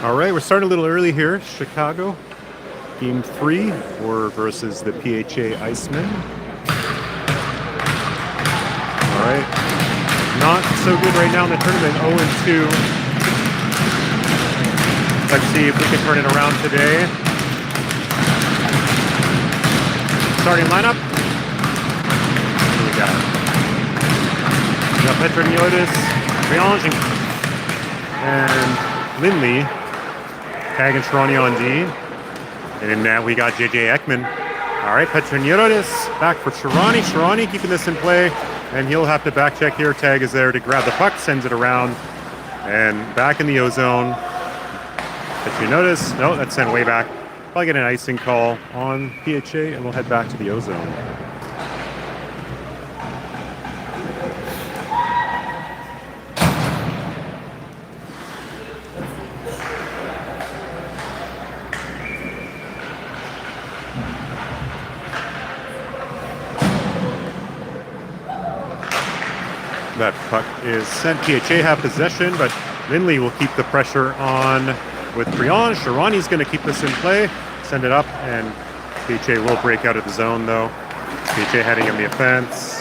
All right, we're starting a little early here. Chicago, Game 3, or versus the PHA Iceman. All right, not so good right now in the tournament, 0-2. Let's see if we can turn it around today. Starting lineup. What do we got? We got Petroniotis, Triange, and Lindley. Tag and Chaarani on D. And in that we got PHA Iceman. All right, Petroniotis back for Chaarani. Chaarani keeping this in play. And he'll have to back check here. Tag is there to grab the puck, sends it around. And back in the O-zone. Petroniotis, no, that's sent way back. Probably get an icing call on PHA, and we'll head back to the O-zone. That puck is sent. PHA have possession, but Lindley will keep the pressure on with Triange. Chaarani's going to keep this in play, send it up, and PHA will break out of the zone, though. PHA heading in the offense.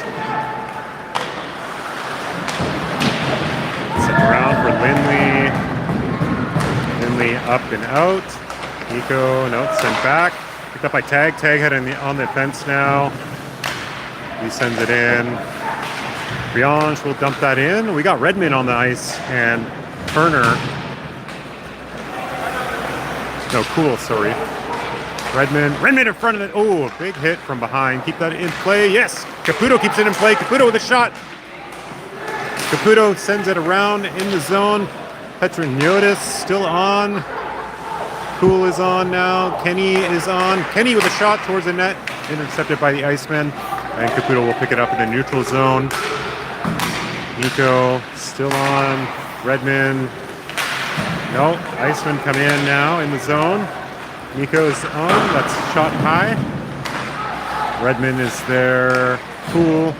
Sent around for Lindley. Lindley up and out. Nico, no, sent back. Picked up by Tag. Tag heading on the offense now. He sends it in. Triange will dump that in. We got Redmond on the ice and Turner. No, Cool, sorry. Redmond in front of it. Oh, a big hit from behind. Keep that in play. Yes, Caputo keeps it in play. Caputo with a shot. Caputo sends it around in the zone. Petroniotis still on. Cool is on now. Kenny is on. Kenny with a shot towards the net. Intercepted by the Iceman. And Caputo will pick it up in the neutral zone. Nico still on. Redmond. No, Iceman come in now in the zone. Nico's on. That's shot high. Redmond is there. Cool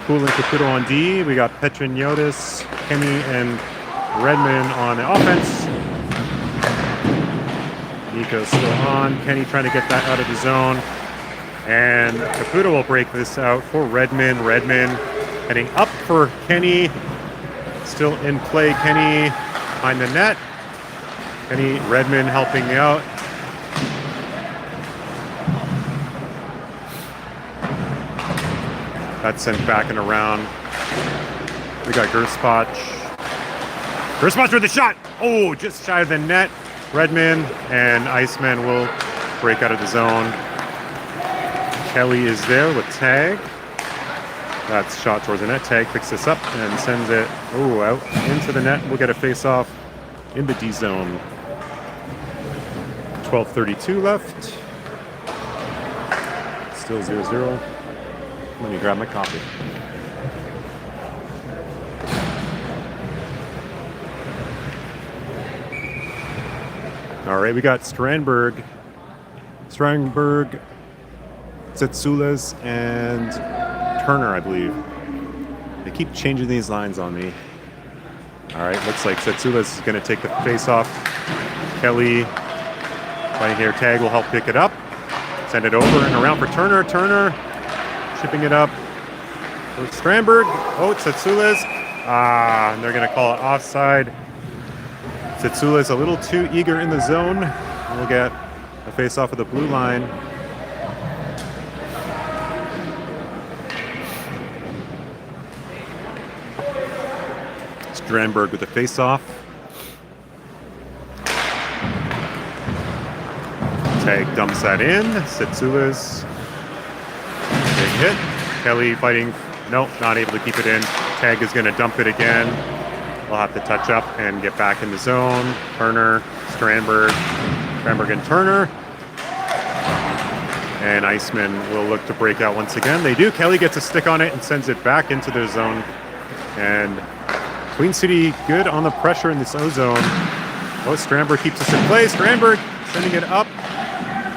and Caputo on D. We got Petroniotis, Kenny, and Redmond on the offense. Nico's still on. Kenny trying to get that out of the zone. And Caputo will break this out for Redmond. Redmond heading up for Kenny. Still in play, Kenny behind the net. Kenny, Redmond helping out. That's sent back and around. We got Gerspach. Gerspach with the shot. Oh, just shy of the net. Redmond and Iceman will break out of the zone. Kelly is there with Tag. That's shot towards the net. Tag picks this up and sends it out into the net. We'll get a face-off in the D zone. 12:32 left. Still 0-0. Let me grab my coffee. All right, we got Strandberg, Tsetsulas, and Turner, I believe. They keep changing these lines on me. All right, looks like Tsetsulas is going to take the face off. Kelly right here. Tag will help pick it up. Send it over and around for Turner. Turner shipping it up for Strandberg. Oh, Tsetsulas. And they're going to call it offside. Tsetsulas a little too eager in the zone. We'll get a face off of the blue line. Strandberg with the face-off. Tag dumps that in. Tsetsulas. Big hit. Kelly fighting. Nope, not able to keep it in. Tag is going to dump it again. We'll have to touch up and get back in the zone. Turner, Strandberg and Turner. And Iceman will look to break out once again. They do. Kelly gets a stick on it and sends it back into their zone. And Queen City good on the pressure in this O-zone. Oh, Strandberg keeps us in play. Strandberg sending it up.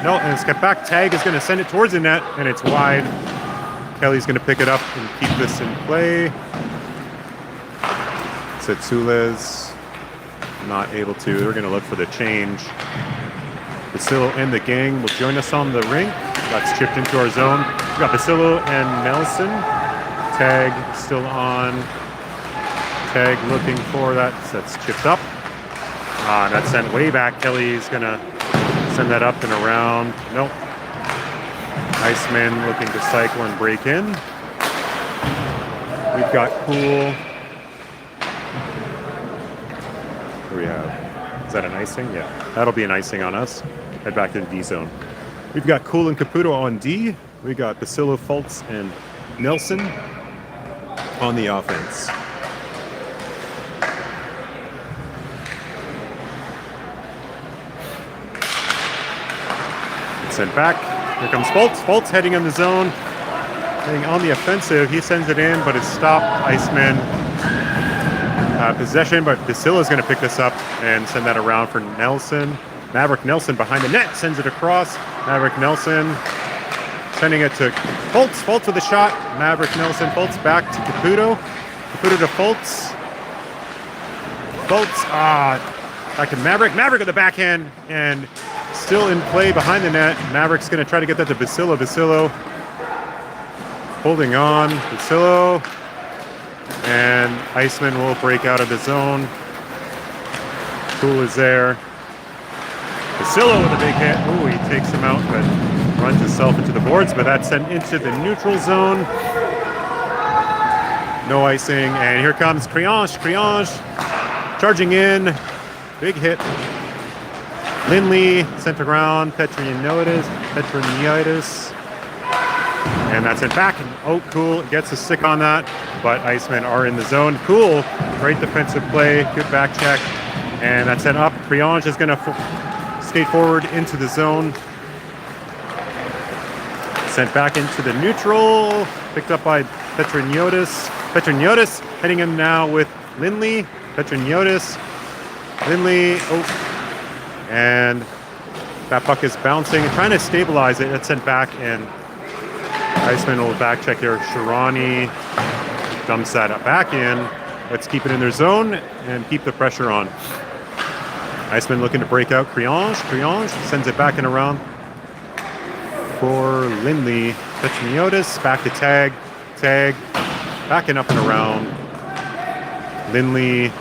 No, and it's got back. Tag is going to send it towards the net, and it's wide. Kelly's going to pick it up and keep this in play. Tsetsulas Not able to. They're going to look for the change. Basillo and the gang will join us on the rink. That's chipped into our zone. We got Basillo and Nelson. Tag still on. Tag looking for that. That's chipped up. That's sent way back. Kelly's going to send that up and around. Nope. Iceman looking to cycle and break in. We've got Cool. What do we have? Is that an icing? Yeah. That'll be an icing on us. Head back to the D zone. We've got Cool and Caputo on D. We got Basillo, Fultz, and Nelson on the offense. Sent back. Here comes Fultz. Fultz heading in the zone. Heading on the offensive. He sends it in, but it's stopped. Iceman possession, but Basillo's going to pick this up and send that around for Nelson. Maverick Nelson behind the net sends it across. Maverick Nelson sending it to Fultz. Fultz with a shot. Maverick Nelson. Fultz back to Caputo. Caputo to Fultz. Fultz. Back to Maverick. Maverick with the backhand and still in play behind the net. Maverick's going to try to get that to Basillo. Basillo holding on. Basillo. And Iceman will break out of the zone. Cool is there. Basillo with a big hit. Ooh, he takes him out, but runs himself into the boards. But that's sent into the neutral zone. No icing. And here comes Criange. Criange charging in. Big hit. Lindley sent around. Petronitis. And that's it back. And Cool gets a stick on that. But Icemen are in the zone. Cool. Great defensive play. Good back check. And that's sent up. Criange is going to skate forward into the zone. Sent back into the neutral. Picked up by Petroniotis. Petroniotis heading in now with Lindley. Petroniotis. Lindley. And that puck is bouncing and trying to stabilize it. It's sent back, and Iceman will back check here. Chaarani dumps that back in. Let's keep it in their zone and keep the pressure on. Iceman looking to break out. Criange. Criange sends it back and around for Lindley. Petroniotis back to Tag. Tag backing up and around. Lindley.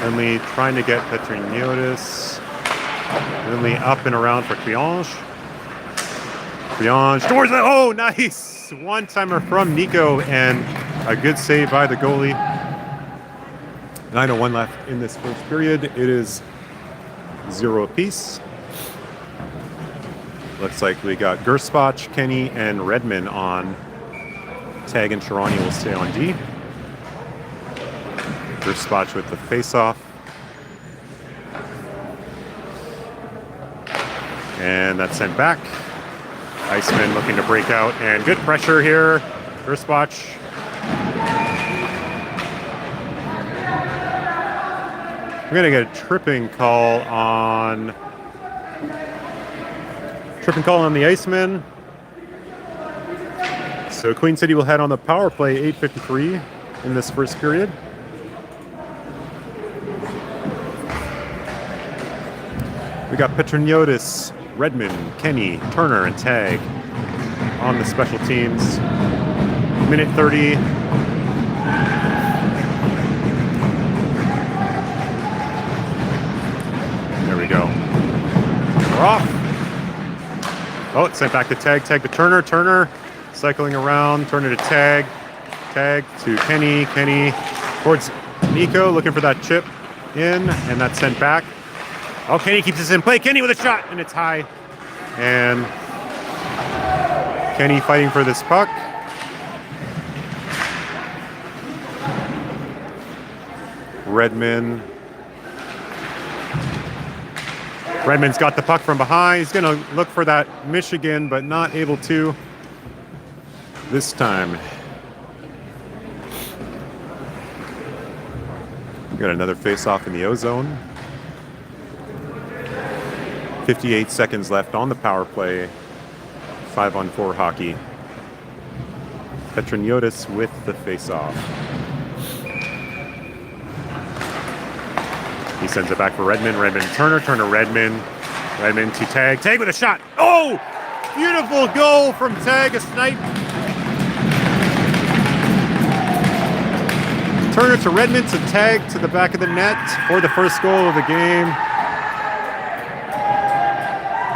Lindley trying to get Petroniotis. Lindley up and around for Criange. Criange towards that. Oh, nice! One-timer from Nico and a good save by the goalie. 9:01 left in this first period. It is 0 apiece. Looks like we got Gerspach, Kenny, and Redman on. Tag and Chaarani will stay on D. Gerspach with the face-off. And that's sent back. Iceman looking to break out, and good pressure here. Gerspach. We're going to get a tripping call on the Iceman. So Queen City will head on the power play, 8:53 in this first period. We got Petroniotis, Redmond, Kenny, Turner, and Tag on the special teams. Minute 30. There we go. We're off. Oh, it's sent back to Tag. Tag to Turner. Turner cycling around. Turner to Tag. Tag to Kenny. Kenny towards Nico, looking for that chip in, and that's sent back. Oh, Kenny keeps this in play. Kenny with a shot, and it's high. And Kenny fighting for this puck. Redmond's got the puck from behind. He's going to look for that Michigan, but not able to this time. We got another face-off in the O-zone. 58 seconds left on the power play. 5-on-4 hockey. Petroniotis with the face-off. He sends it back for Redmond. Redmond, Turner, Turner, Redmond. Redmond to Tag. Tag with a shot. Oh! Beautiful goal from Tag, a snipe. Turner to Redmond to Tag to the back of the net for the first goal of the game.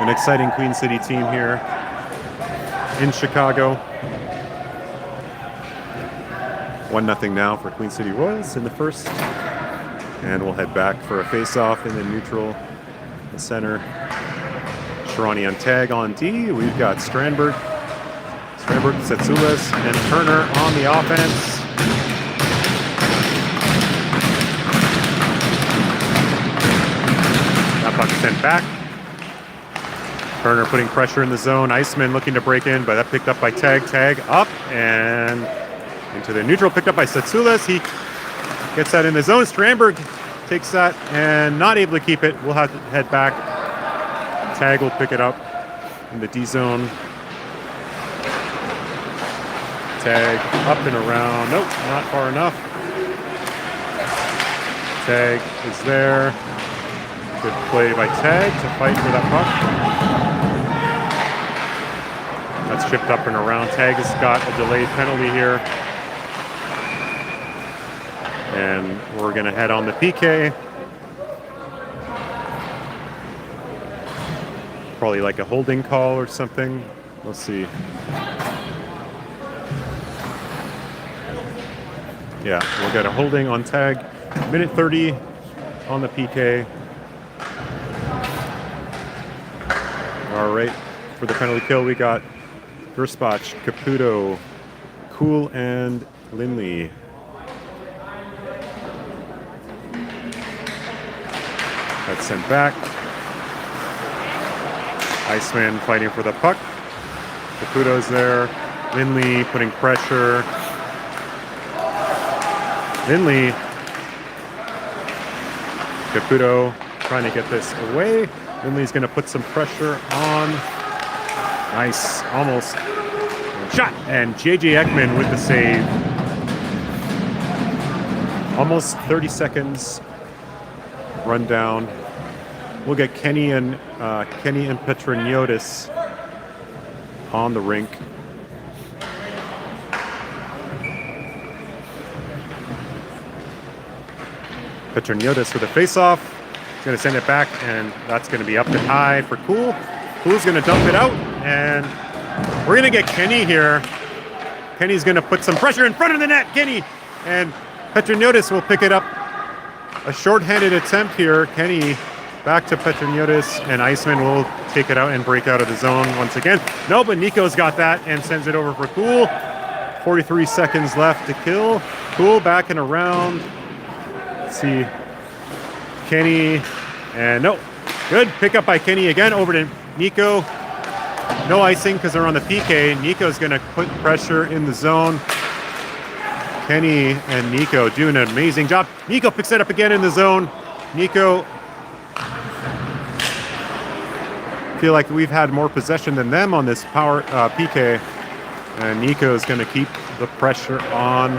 An exciting Queen City team here in Chicago. 1-0 now for Queen City Royals in the first. And we'll head back for a face-off in the neutral center. Chaarani on Tag on D. We've got Strandberg, Tsatsoulas, and Turner on the offense. That puck sent back. Turner putting pressure in the zone. Iceman looking to break in, but that picked up by Tag. Tag up and into the neutral, picked up by Tsatsoulas. He gets that in the zone. Strandberg takes that and not able to keep it. We'll have to head back. Tag will pick it up in the D zone. Tag up and around. Nope, not far enough. Tag is there. Good play by Tag to fight for that puck. That's chipped up and around. Tag has got a delayed penalty here. And we're going to head on the PK. Probably like a holding call or something. We'll see. Yeah, we'll get a holding on Tag. Minute 30 on the PK. All right, for the penalty kill, we got Gerspach, Caputo, Cool, and Lindley. That's sent back. Iceman fighting for the puck. Caputo's there. Lindley putting pressure. Lindley. Caputo trying to get this away. Lindley's going to put some pressure on. Nice. Almost. Shot. And J.J. Ekman with the save. Almost 30 seconds. Run down. We'll get Kenny and Petroniotis on the rink. Petroniotis with a face-off. He's going to send it back, and that's going to be up and high for Cool. Cool's going to dump it out, and we're going to get Kenny here. Kenny's going to put some pressure in front of the net. Kenny and Petroniotis will pick it up. A short-handed attempt here. Kenny back to Petroniotis, and Iceman will take it out and break out of the zone once again. No, but Nico's got that and sends it over for Cool. 43 seconds left to kill. Cool back and around. Let's see. Kenny, and no. Good pickup by Kenny again over to Nico. No icing because they're on the PK. Nico's going to put pressure in the zone. Kenny and Nico doing an amazing job. Nico picks it up again in the zone. Nico, feel like we've had more possession than them on this power PK. And Nico's going to keep the pressure on.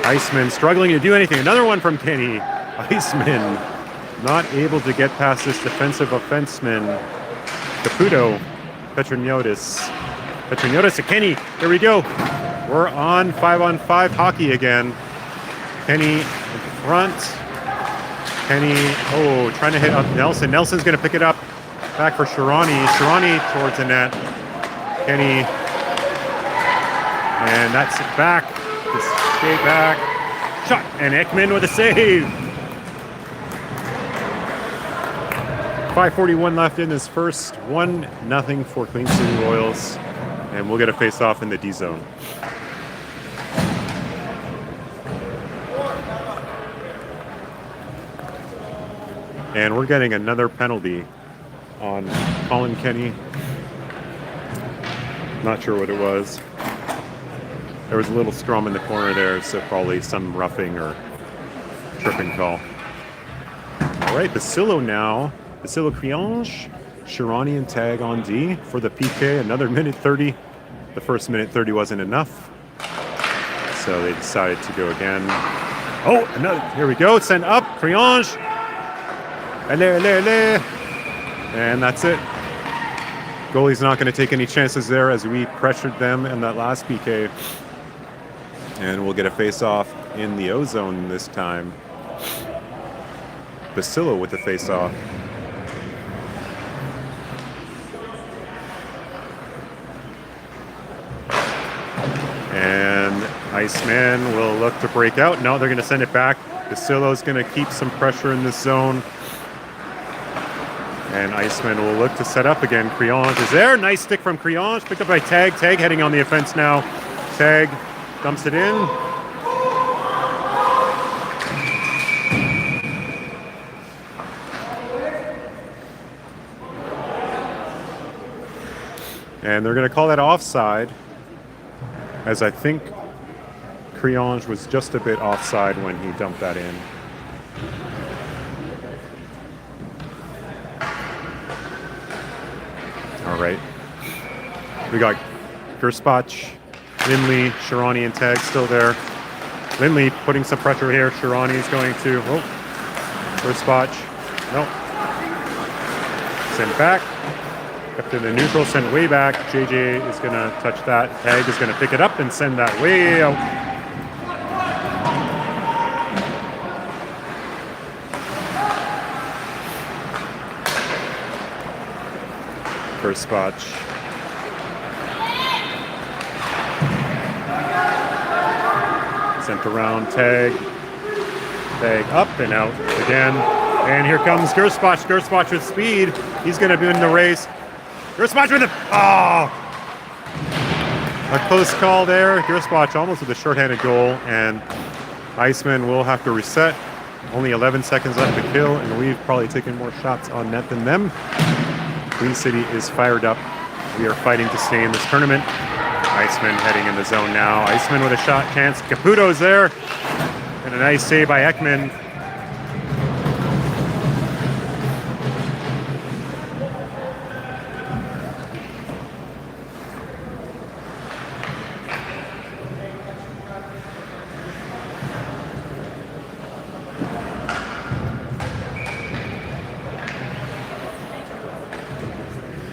Iceman struggling to do anything. Another one from Kenny. Iceman not able to get past this defensive offenseman. Caputo, Petroniotis. Petroniotis to Kenny. Here we go. We're on 5-on-5 hockey again. Kenny in front. Kenny, trying to hit up Nelson. Nelson's going to pick it up. Back for Chaarani. Chaarani towards the net. Kenny. And that's back. Just stay back. Shot. And Ekman with a save. 5:41 left in this first. 1-0 for Queen City Royals. And we'll get a face-off in the D zone. And we're getting another penalty on Colin Kenny. Not sure what it was. There was a little scrum in the corner there, so probably some roughing or tripping call. All right, Basillo now. Basillo Criange, Chaarani and Tag on D for the PK. Another minute 30. The first minute 30 wasn't enough, so they decided to go again. Oh, another. Here we go. Send up. Criange. Allez, allez, allez. And that's it. Goalie's not going to take any chances there as we pressured them in that last PK. And we'll get a face-off in the O-zone this time. Basilo with the face-off. And Iceman will look to break out. No, they're going to send it back. Basilo's going to keep some pressure in this zone. And Iceman will look to set up again. Criange is there. Nice stick from Criange. Picked up by Tag. Tag heading on the offense now. Tag dumps it in. And they're going to call that offside, as I think Criange was just a bit offside when he dumped that in. All right. We got Gerspach, Lindley, Chaarani, and Tag still there. Lindley putting some pressure here. Chaarani is going to, Gerspach, nope. Send back. Up to the neutral, sent way back. JJ is going to touch that. Tag is going to pick it up and send that way out. Gerspach. Sent around. Tag. Tag up and out again. And here comes Gerspach. Gerspach with speed. He's going to be in the race. Gerspach with a close call there. Gerspach almost with a shorthanded goal, and Iceman will have to reset. Only 11 seconds left to kill, and we've probably taken more shots on net than them. Queen City is fired up. We are fighting to stay in this tournament. Iceman heading in the zone now. Iceman with a shot chance. Caputo's there, and a nice save by Ekman.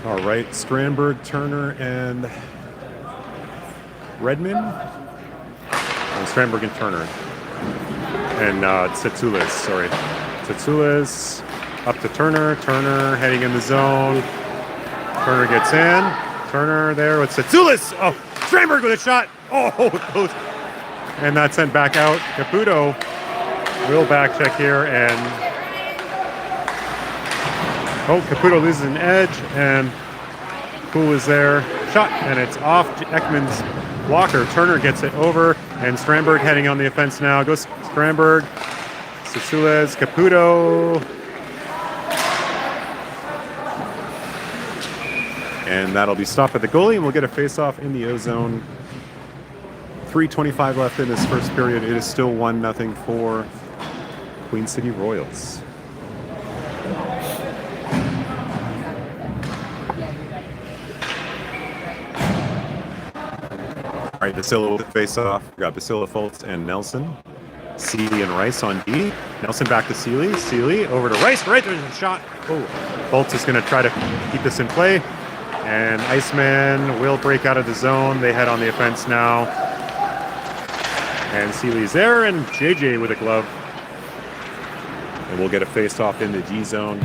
All right, Strandberg, Turner, and Redmond. Strandberg and Turner. And Tsetsulis, sorry. Tsetsulis up to Turner. Turner heading in the zone. Turner gets in. Turner there with Tsetsulis. Oh, Strandberg with a shot. Oh, close. And that's sent back out. Caputo will back check here, and Caputo loses an edge, and Poole is there. Shot, and it's off Ekman's blocker. Turner gets it over, and Strandberg heading on the offense now. Goes Strandberg, Tsetsulis, Caputo. And that'll be stopped at the goalie, and we'll get a face-off in the O-zone. 3:25 left in this first period. It is still 1-0 for Queen City Royals. All right, Basilo with the face-off. We got Basilo, Fultz, and Nelson. Seeley and Rice on D. Nelson back to Seeley. Seeley over to Rice. Right, there's a shot. Oh, Fultz is going to try to keep this in play. And Iceman will break out of the zone. They head on the offense now. And Seeley's there, and JJ with a glove. And we'll get a face-off in the G zone.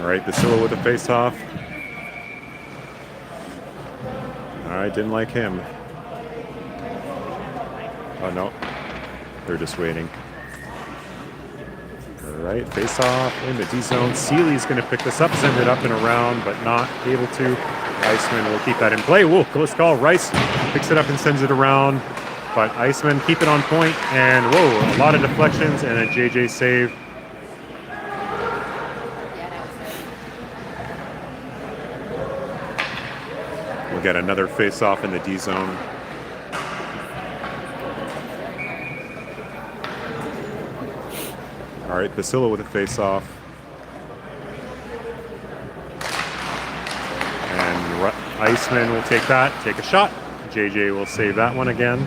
All right, Basilo with a face-off. All right, didn't like him. Oh, no. They're just waiting. All right, face-off in the D-zone. Seeley's going to pick this up, send it up and around, but not able to. Iceman will keep that in play. Whoa, close call. Rice picks it up and sends it around, but Iceman keep it on point, and whoa, a lot of deflections and a JJ save. We'll get another face-off in the D-zone. All right, Basilo with a face-off. Iceman will take that, take a shot. JJ will save that one again.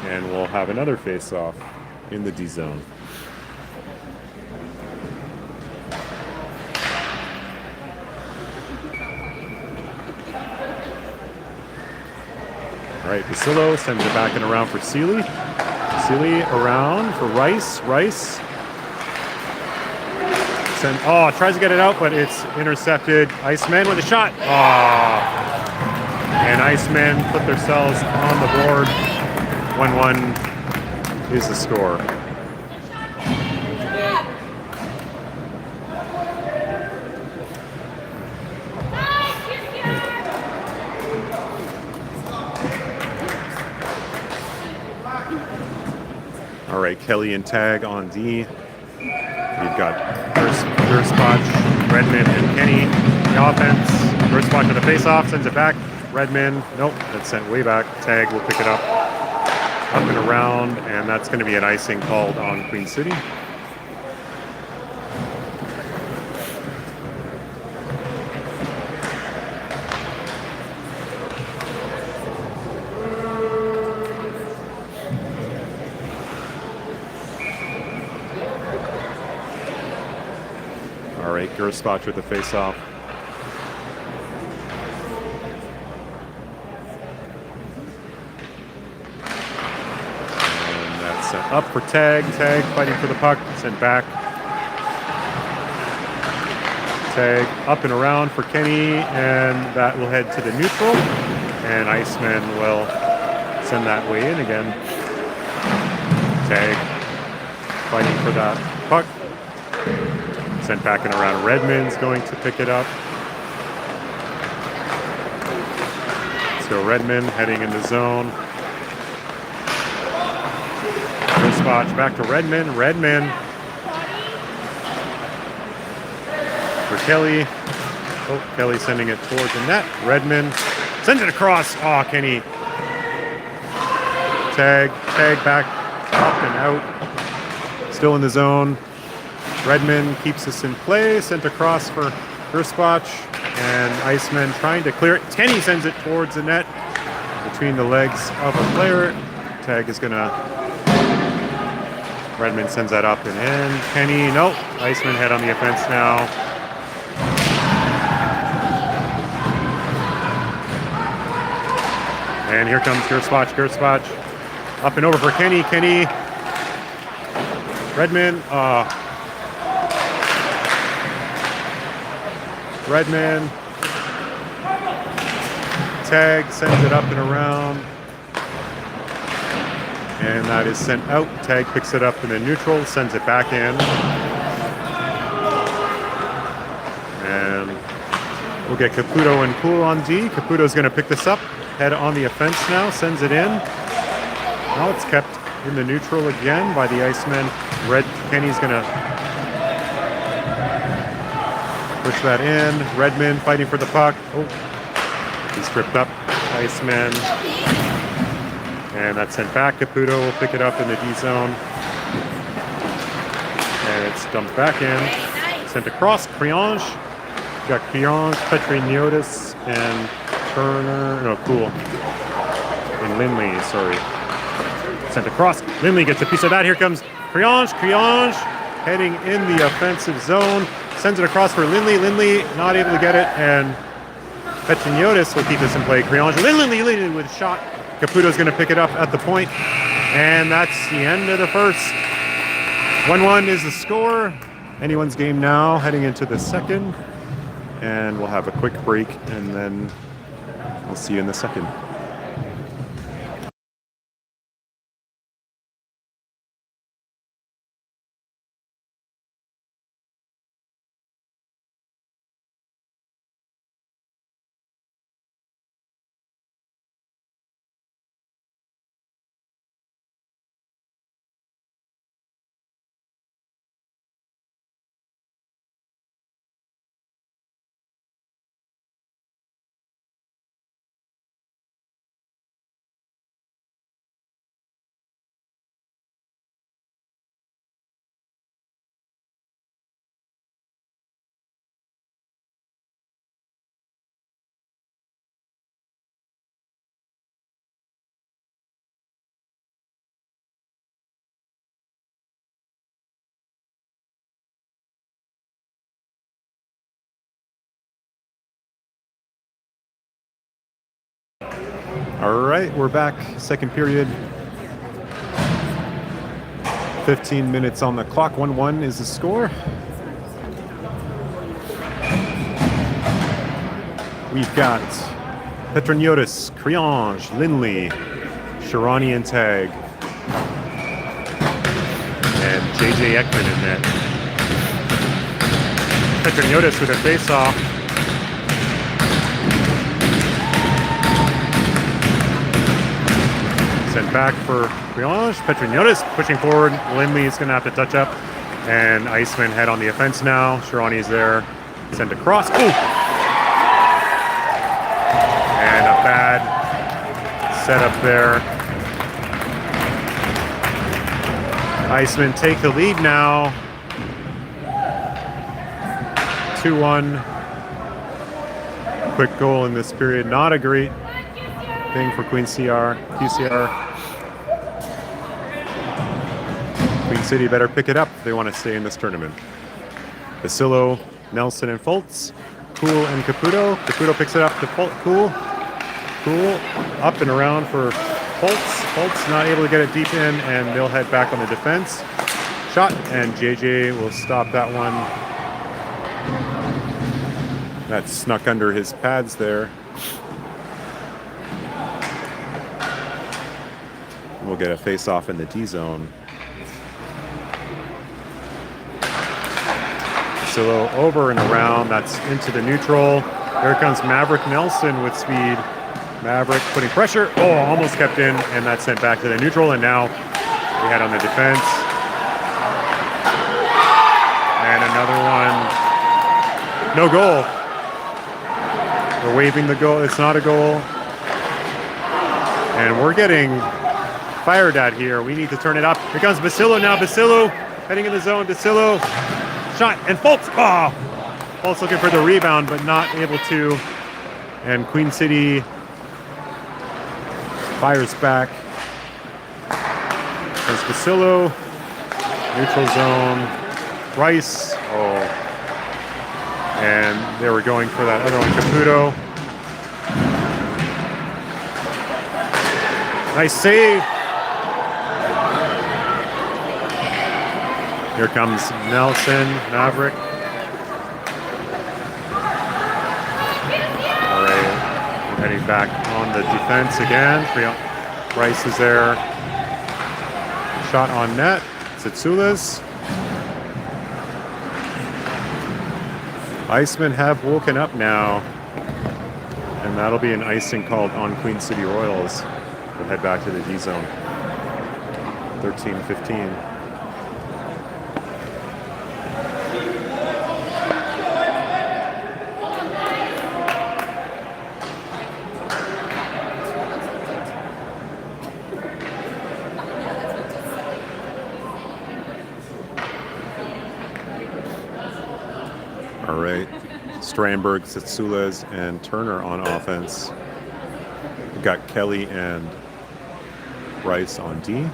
And we'll have another face-off in the D zone. All right, Basillo sends it back and around for Seeley. Seeley around for Rice. Rice. Tries to get it out, but it's intercepted. Iceman with a shot. And Iceman put themselves on the board. 1-1 is the score. All right, Kelly and Tag on D. We've got Gerspach, Redmond, and Kenny. The offense. Gerspach with a face-off, sends it back. Redmond, nope, that's sent way back. Tag will pick it up and around, and that's going to be an icing called on Queen City. All right, Gerspach with the face-off. And that's sent up for Tag. Tag fighting for the puck, sent back. Tag up and around for Kenny, and that will head to the neutral. And Iceman will send that way in again. Tag fighting for that puck. Sent back and around. Redmond's going to pick it up. So Redmond heading in the zone. Gerspach back to Redmond. Redmond for Kelly. Oh, Kelly sending it towards the net. Redmond sends it across. Oh, Kenny. Tag back up and out. Still in the zone. Redmond keeps this in play, sent across for Gerspach, and Iceman trying to clear it. Kenny sends it towards the net between the legs of a player. Tag is gonna. Redmond sends that up and in. Kenny, nope. Iceman head on the offense now. And here comes Gerspach. Gerspach up and over for Kenny. Kenny. Redmond. Redmond. Tag sends it up and around. And that is sent out. Tag picks it up in the neutral, sends it back in. And we'll get Caputo and Poole on D. Caputo's going to pick this up. Head on the offense now, sends it in. Now it's kept in the neutral again by the Iceman. Kenny's going to push that in. Redmond fighting for the puck. Oh, he's tripped up. Iceman. And that's sent back. Caputo will pick it up in the D zone. And it's dumped back in. Sent across. Criange. Got Criange, Petriniotis, and Turner. No, Poole. And Lindley, sorry. Sent across. Lindley gets a piece of that. Here comes Criange. Criange heading in the offensive zone. Sends it across for Lindley. Lindley not able to get it. And Petriniotis will keep this in play. Criange. Lindley with a shot. Caputo's going to pick it up at the point. And that's the end of the first. 1-1 is the score. Anyone's game now, heading into the second. And we'll have a quick break, and then we'll see you in the second. All right, we're back. Second period. 15 minutes on the clock. 1-1 is the score. We've got Petroniotis, Criange, Lindley, Chaarani and tag, and JJ Ekman in net. Petroniotis with a face-off. Sent back for Criange. Petroniotis pushing forward. Lindley is going to have to touch up. And Iceman head on the offense now. Chaarani is there. Sent across. Ooh! And a bad setup there. Iceman take the lead now. 2-1. Quick goal in this period. Not a great thing for QCR. Queen City better pick it up if they want to stay in this tournament. Basillo, Nelson, and Fultz. Cool and Caputo. Caputo picks it up to Cool. Cool up and around for Fultz. Fultz not able to get it deep in, and they'll head back on the defense. Shot, and JJ will stop that one. That snuck under his pads there. We'll get a face-off in the D zone. Basillo over and around. That's into the neutral. There comes Maverick Nelson with speed. Maverick putting pressure. Oh, almost kept in, and that's sent back to the neutral. And now we head on the defense. And another one. No goal. We're waving the goal. It's not a goal. And we're getting fired at here. We need to turn it up. Here comes Basillo now. Basillo heading in the zone. Basillo. Shot. And Fultz. Oh! Fultz looking for the rebound, but not able to. And Queen City fires back. There's Basillo. Neutral zone. Rice. Oh. And they were going for that other one. Caputo. Nice save. Here comes Nelson, Maverick. All right, we're heading back on the defense again. Rice is there. Shot on net. Tsitsulas. Icemen have woken up now. And that'll be an icing called on Queen City Royals. We'll head back to the D zone. 13-15. All right, Strandberg, Tsitsulas, and Turner on offense. We've got Kelly and Rice on D.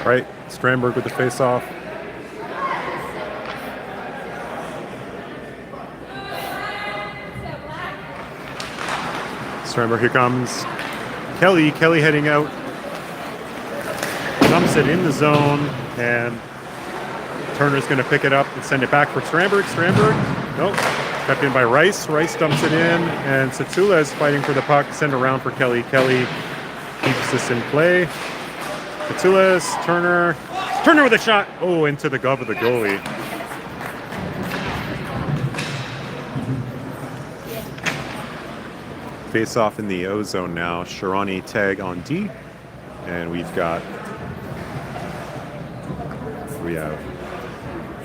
Right, Strandberg with the face-off. Strandberg, here comes Kelly. Kelly heading out. Dumps it in the zone, and Turner's going to pick it up and send it back for Strandberg. Strandberg, nope, kept in by Rice. Rice dumps it in, and Tsitsula is fighting for the puck. Send around for Kelly. Kelly keeps this in play. Tsitsulas, Turner with a shot. Oh, into the glove of the goalie. Face off in the O zone now. Chaarani tag on D. And we have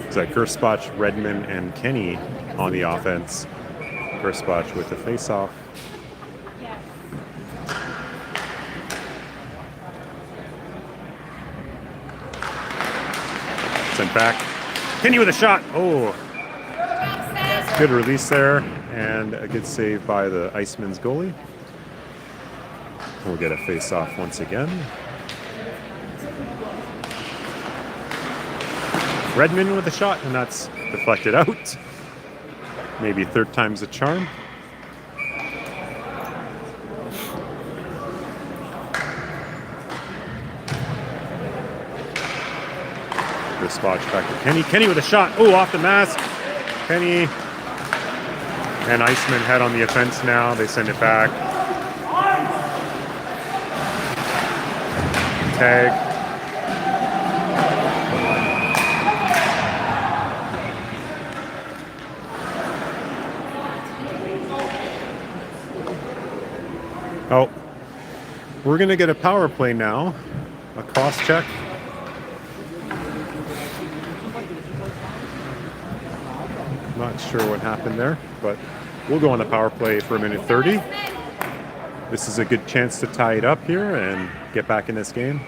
Gerspach, Redmond, and Kenny on the offense. Gerspach with the face off. Sent back. Kenny with a shot. Oh. Good release there, and a good save by the Iceman's goalie. We'll get a face-off once again. Redmond with a shot, and that's deflected out. Maybe third time's a charm. Spot back to Kenny. Kenny with a shot. Oh, off the mask. Kenny and Iceman head on the offense now. They send it back. Tag. Oh, we're going to get a power play now. A cross check. Not sure what happened there, but we'll go on the power play for a minute 30. This is a good chance to tie it up here and get back in this game.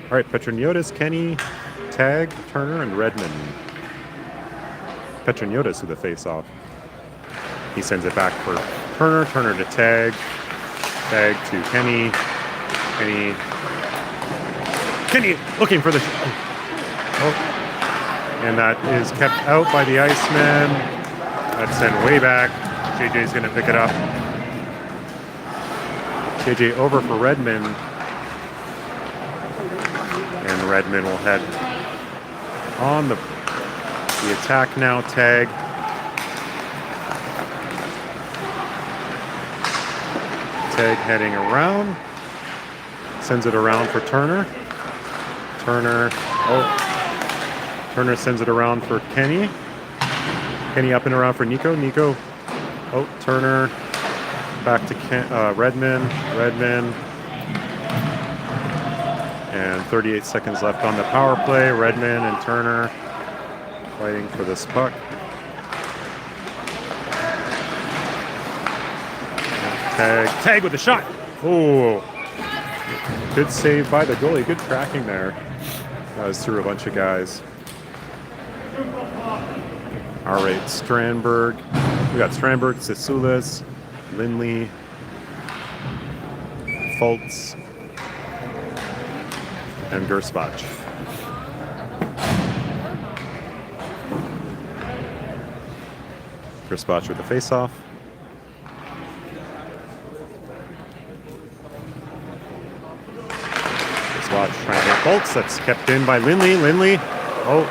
All right, Petroniotis, Kenny, Tag, Turner, and Redmond. Petroniotis with the face-off. He sends it back for Turner. Turner to Tag. Tag to Kenny. Kenny looking for the... Oh. And that is kept out by the Iceman. That's sent way back. JJ's going to pick it up. JJ over for Redmond. And Redmond will head on the attack now. Tag. Tag heading around. Sends it around for Turner. Turner. Oh. Turner sends it around for Kenny. Kenny up and around for Nico. Nico. Oh, Turner. Back to Redmond. Redmond. And 38 seconds left on the power play. Redmond and Turner fighting for this puck. Tag with a shot. Oh. Good save by the goalie. Good tracking there. That was through a bunch of guys. All right, Strandberg. We got Strandberg, Sisulis, Lindley, Fultz, and Gerspach. Gerspach with the face-off. Gerspach trying to hit Fultz. That's kept in by Lindley. Lindley. Oh.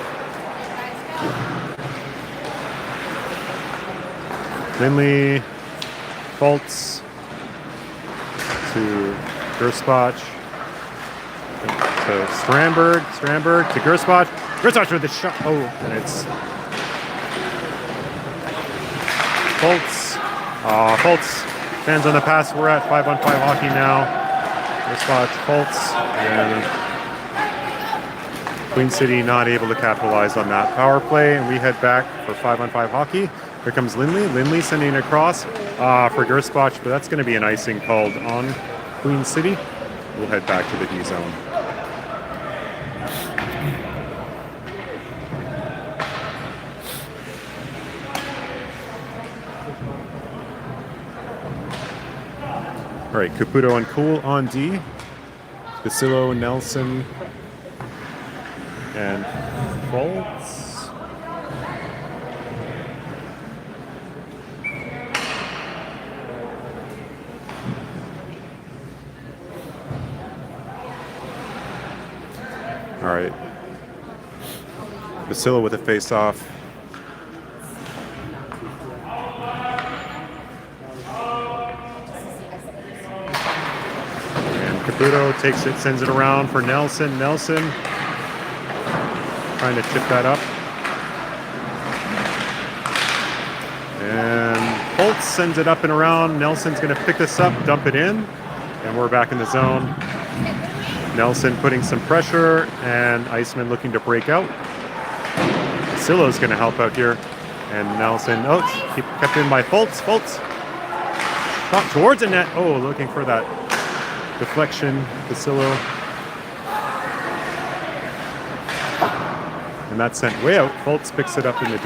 Lindley, Fultz to Gerspach, to Strandberg to Gerspach. Gerspach with the shot. Oh, and it's Fultz. Fultz stands on the pass. We're at 5-on-5 hockey now. Gerspach, Fultz, and Queen City not able to capitalize on that power play, and we head back for 5-on-5 hockey. Here comes Lindley. Lindley sending it across for Gerspach, but that's going to be an icing called on Queen City. We'll head back to the D zone. All right, Caputo and Cool on D. Basillo, Nelson, and Fultz. All right. Basillo with a face-off. And Caputo takes it, sends it around for Nelson. Nelson trying to chip that up. And Fultz sends it up and around. Nelson's going to pick this up, dump it in, and we're back in the zone. Nelson putting some pressure, and Iceman looking to break out. Basillo's going to help out here. And Nelson, kept in by Fultz. Fultz shot towards the net. Oh, looking for that deflection. Basillo. And that's sent way out. Fultz picks it up in the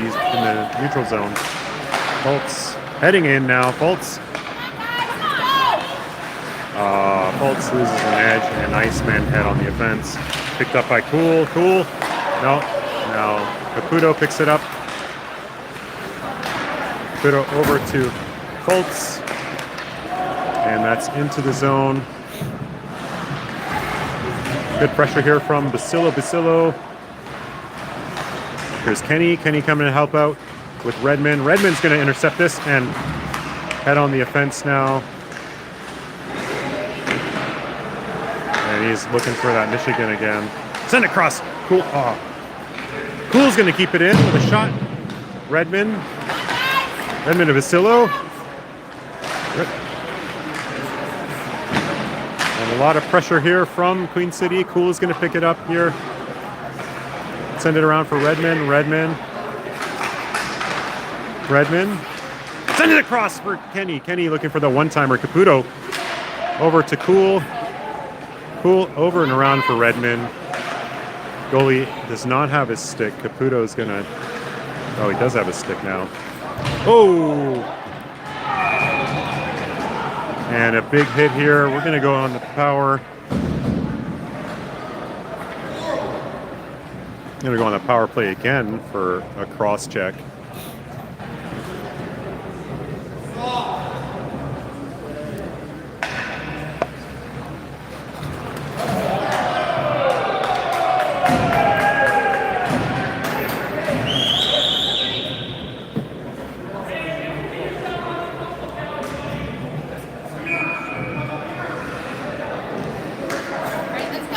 neutral zone. Fultz heading in now. Fultz loses an edge, and Iceman head on the offense. Picked up by Cool. Cool. No. Now Caputo picks it up. Caputo over to Fultz. And that's into the zone. Good pressure here from Basillo. Here's Kenny. Kenny coming to help out with Redmond. Redmond's going to intercept this and head on the offense now. And he's looking for that Michigan again. Send it across. Cool. Oh. Cool's going to keep it in with a shot. Redmond to Basillo. And a lot of pressure here from Queen City. Cool is going to pick it up here. Send it around for Redmond. Send it across for Kenny. Kenny looking for the one-timer. Caputo over to Cool. Cool over and around for Redmond. Goalie does not have his stick. Caputo is going to... Oh, he does have his stick now. Oh! And a big hit here. We're going to go on the power. Going to go on the power play again for a cross check.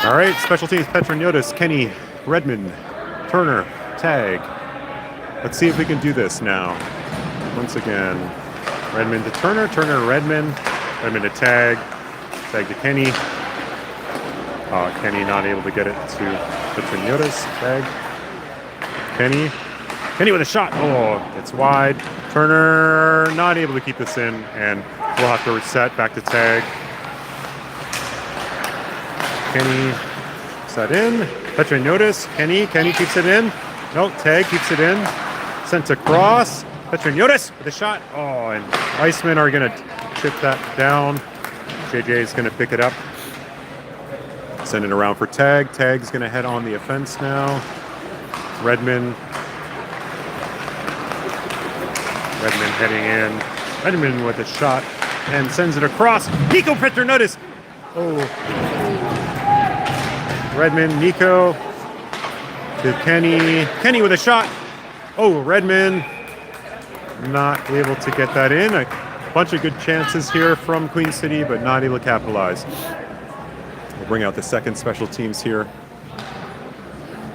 All right, special teams, Petroniottis, Kenny, Redmond, Turner, tag. Let's see if we can do this now. Once again, Redmond to Turner, Redmond to tag to Kenny. Kenny not able to get it to Petroniottis, tag. Kenny with a shot. Oh, it's wide. Turner not able to keep this in, and we'll have to reset back to tag. Kenny set in. Petroniottis. Kenny keeps it in. No, tag keeps it in. Sent across. Petroniottis with a shot. Oh, and Iceman are going to chip that down. JJ is going to pick it up. Send it around for Tag. Tag's going to head on the offense now. Redmond heading in. Redmond with a shot and sends it across. Nico Petroniottis. Oh. Redmond, Nico to Kenny. Kenny with a shot. Oh, Redmond not able to get that in. A bunch of good chances here from Queen City, but not able to capitalize. We'll bring out the second special teams here.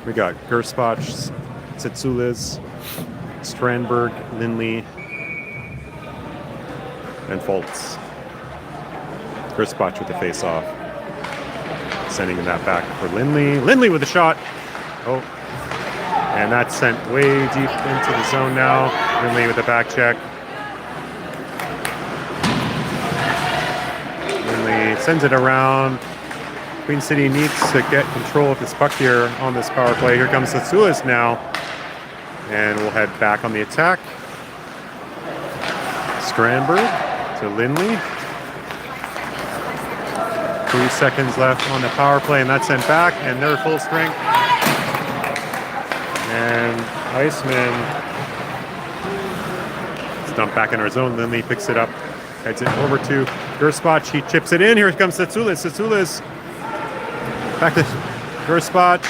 We got Gerspach, Tsetsulis, Strandberg, Lindley, and Fultz. Gerspach with the face-off. Sending that back for Lindley. Lindley with a shot. Oh. And that's sent way deep into the zone now. Lindley with the back check. Lindley sends it around. Queen City needs to get control of this puck here on this power play. Here comes Tsetsulis now. And we'll head back on the attack. Strandberg to Lindley. 3 seconds left on the power play, and that's sent back, and they're full strength. And Iceman is dumped back in our zone. Lindley picks it up, heads it over to Gerspach. He chips it in. Here comes Tsetsulis. Tsetsulis back to Gerspach.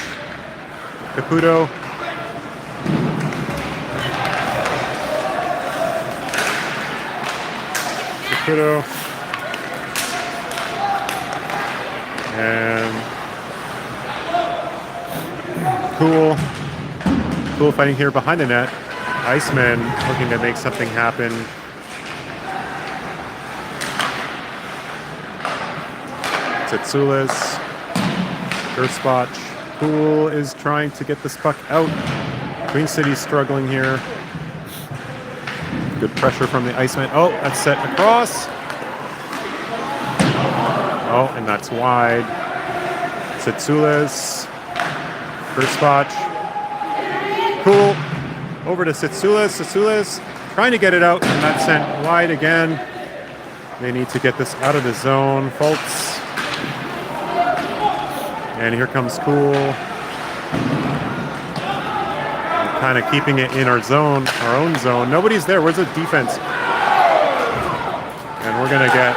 Caputo. And Cool fighting here behind the net. Iceman looking to make something happen. Tsetsulis, Gerspach. Cool is trying to get this puck out. Queen City's struggling here. Good pressure from the Iceman. Oh, that's set across. Oh, and that's wide. Tsetsulis. Gerspach. Cool. Over to Tsetsulis. Tsetsulis trying to get it out, and that's sent wide again. They need to get this out of the zone. Fultz. And here comes Cool. Kind of keeping it in our zone, our own zone. Nobody's there. Where's the defense? And we're going to get...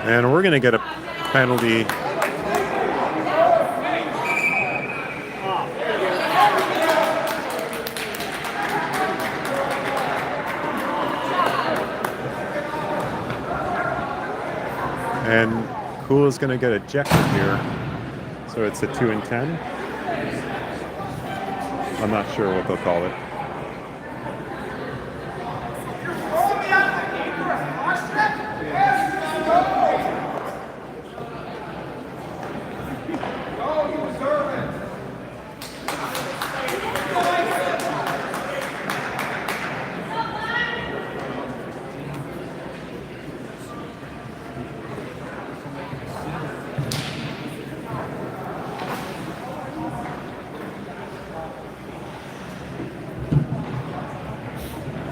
and we're going to get a penalty. And Cool is going to get ejected here. So it's a 2 and 10. I'm not sure what they'll call it.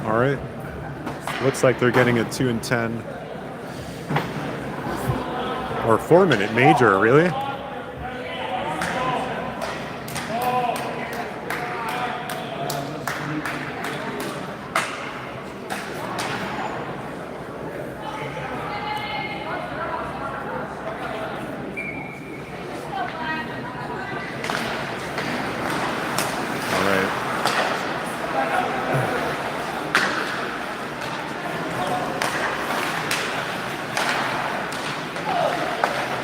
All right. Looks like they're getting a 2 and 10. Or 4-minute major, really?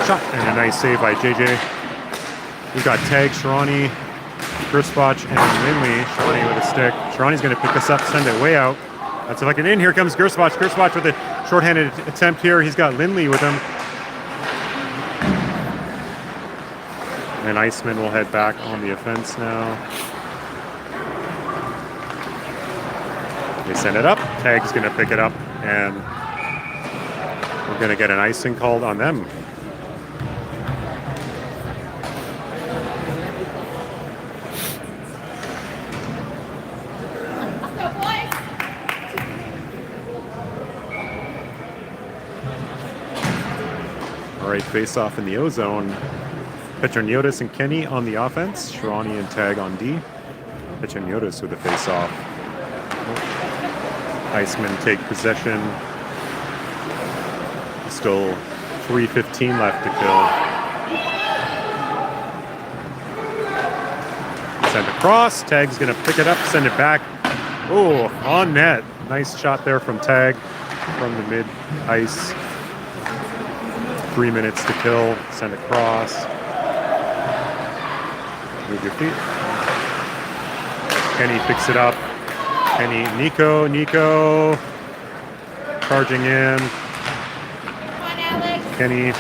Shot and a nice save by JJ. We've got Tag, Chaarani, Gersbach, and Lindley. Chaarani with a stick. Chaarani's going to pick this up, send it way out. That's a fucking in. Here comes Gersbach. Gersbach with a shorthanded attempt here. He's got Lindley with him. And Iceman will head back on the offense now. They send it up. Tag's going to pick it up, and we're going to get an icing called on them. All right, face off in the O zone. Petroniotis and Kenny on the offense. Chaarani and Tag on D. Petroniotis with the face off. Iceman take possession. Still 3:15 left to kill. Send across. Tag's going to pick it up, send it back. Oh, on net. Nice shot there from Tag from the mid ice. 3 minutes to kill. Send across. Move your feet. Kenny picks it up. Kenny, Nico. Charging in. Kenny.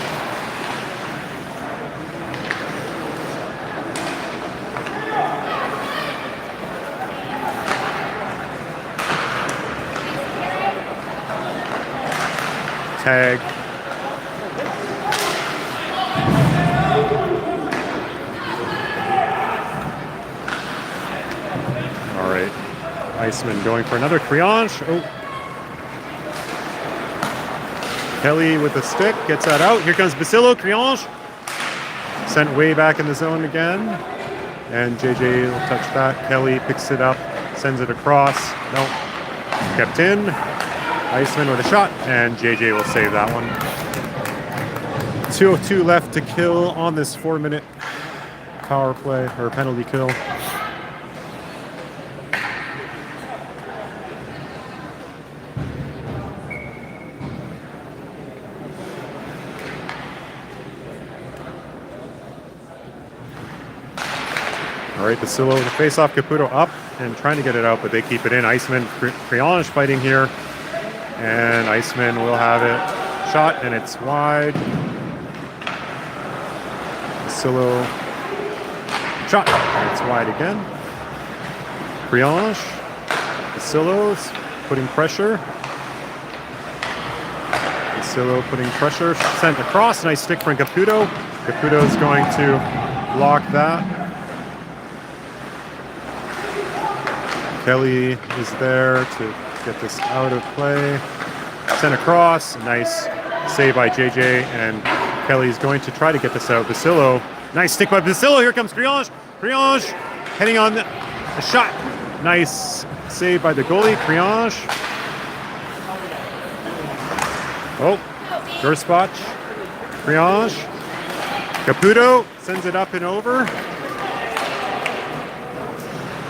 Tag. All right. Iceman going for another triage. Oh. Kelly with the stick, gets that out. Here comes Basillo, triage. Sent way back in the zone again. And JJ will touch that. Kelly picks it up, sends it across. No, kept in. Iceman with a shot, and JJ will save that one. 2:02 left to kill on this 4-minute power play, or penalty kill. All right, Basillo with the face-off, Caputo up and trying to get it out, but they keep it in. Iceman, Triage fighting here, and Iceman will have it. Shot, and it's wide. Basillo, shot, and it's wide again. Triage, Basillo's putting pressure. Basillo putting pressure, sent across, nice stick from Caputo. Caputo's going to block that. Kelly is there to get this out of play. Sent across. Nice save by JJ. And Kelly's going to try to get this out. Basillo. Nice stick by Basillo. Here comes Criange. Criange heading on the shot. Nice save by the goalie. Criange. Oh, Gerspach. Criange. Caputo sends it up and over.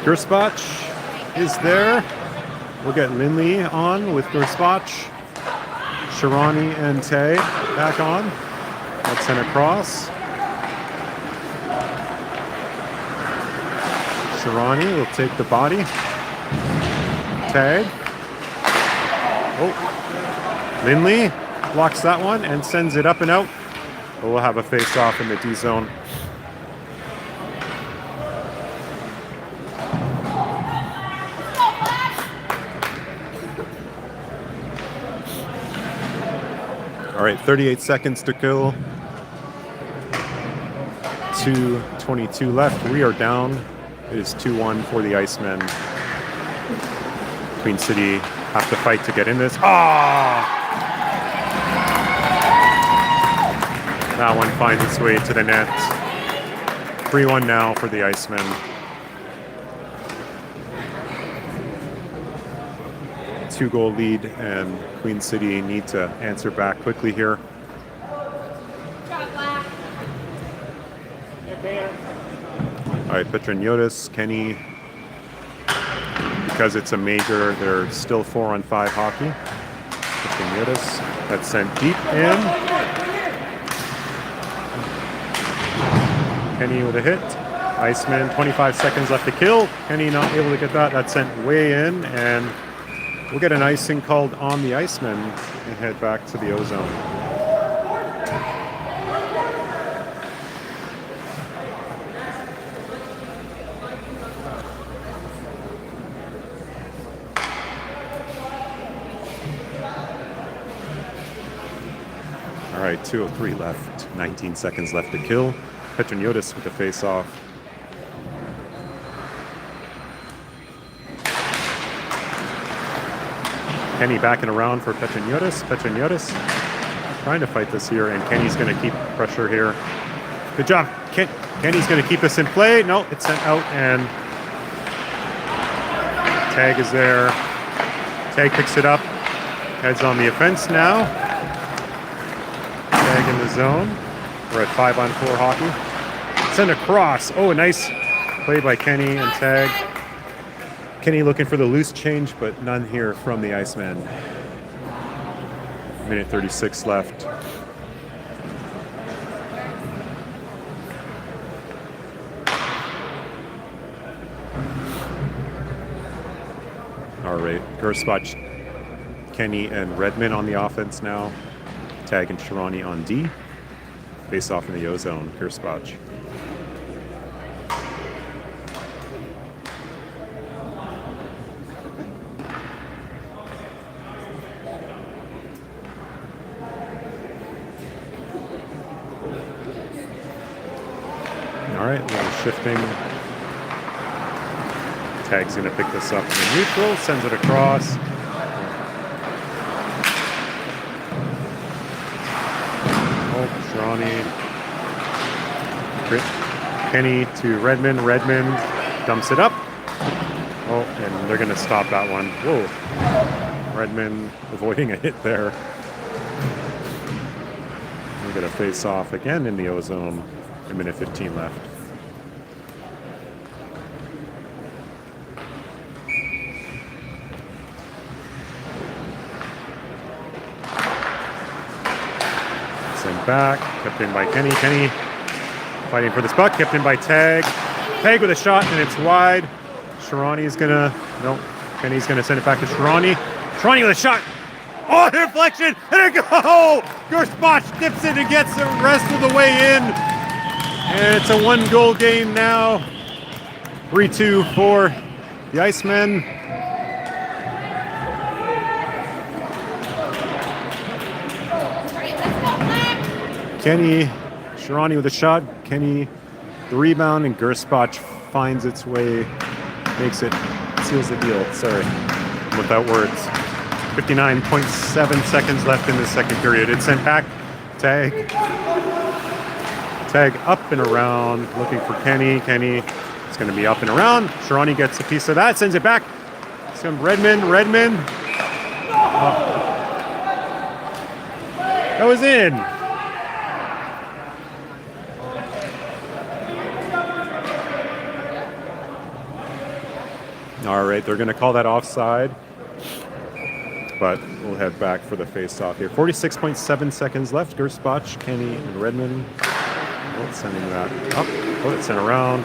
Gerspach is there. We'll get Lindley on with Gerspach. Chaarani and Tay back on. That's sent across. Chaarani will take the body. Tag. Oh, Lindley blocks that one and sends it up and out. But we'll have a face-off in the D zone. All right, 38 seconds to kill. 2:22 left. We are down. It is 2-1 for the Icemen. Queen City have to fight to get in this. Ah! That one finds its way to the net. 3-1 now for the Icemen. Two-goal lead, and Queen City need to answer back quickly here. All right, Petroniottis, Kenny. Because it's a major, they're still 4-on-5 hockey. Petroniottis, that's sent deep in. Kenny with a hit. Iceman, 25 seconds left to kill. Kenny not able to get that. That's sent way in, and we'll get an icing called on the Iceman and head back to the O-zone. All right, 2:03 left. 19 seconds left to kill. Petroniottis with the face-off. Kenny backing around for Petroniottis. Petroniottis trying to fight this here, and Kenny's going to keep pressure here. Good job. Kenny's going to keep this in play. No, it's sent out, and Tag is there. Tag picks it up. Heads on the offense now. Tag in the zone. We're at 5-on-4 hockey. Send across. Oh, a nice play by Kenny and Tag. Kenny looking for the loose change, but none here from the Iceman. Minute 36 left. All right, Gerspach, Kenny, and Redmond on the offense now. Tag and Chaarani on D. Face off in the O-zone, Gerspach. All right, a little shifting. Tag's going to pick this up in the neutral, sends it across. Oh, Chaarani. Kenny to Redmond. Redmond dumps it up. Oh, and they're going to stop that one. Whoa. Redmond avoiding a hit there. We're going to face off again in the O-zone. A minute 15 left. Sent back, kept in by Kenny. Kenny fighting for this puck, kept in by Tag. Tag with a shot, and it's wide. Chaarani's gonna, no, Kenny's gonna send it back to Chaarani. Chaarani with a shot. Oh, deflection, and a goal! Gerspach dips it and gets the rest of the way in. And it's a one-goal game now. 3-2 for the Icemen. Kenny, Chaarani with a shot. Kenny, the rebound, and Gerspach finds its way, makes it, seals the deal. Sorry, I'm without words. 59.7 seconds left in the second period. It's sent back. Tag up and around, looking for Kenny. Kenny is going to be up and around. Chaarani gets a piece of that, sends it back. Some Redmond. That was in. All right, they're going to call that offside, but we'll head back for the face-off here. 46.7 seconds left. Gerspach, Kenny, and Redmond. Oh, sending that up. Oh, it's sent around.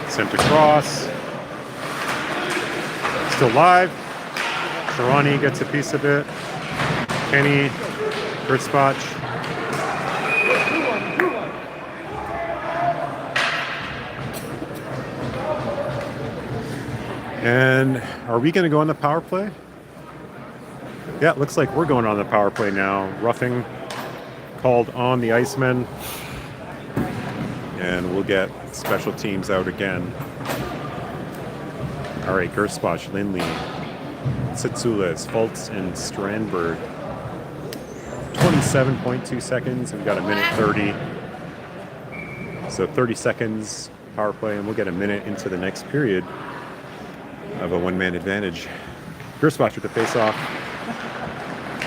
Sent across. Still live. Chaarani gets a piece of it. Kenny, Gerspach. And are we going to go on the power play? Yeah, it looks like we're going on the power play now. Roughing called on the Iceman. And we'll get special teams out again. All right, Gerspach, Lindley, Tsitsulis, Fultz, and Strandberg. 27.2 seconds. We've got a minute 30. So 30 seconds power play, and we'll get a minute into the next period of a one-man advantage. Gerspach with the face-off.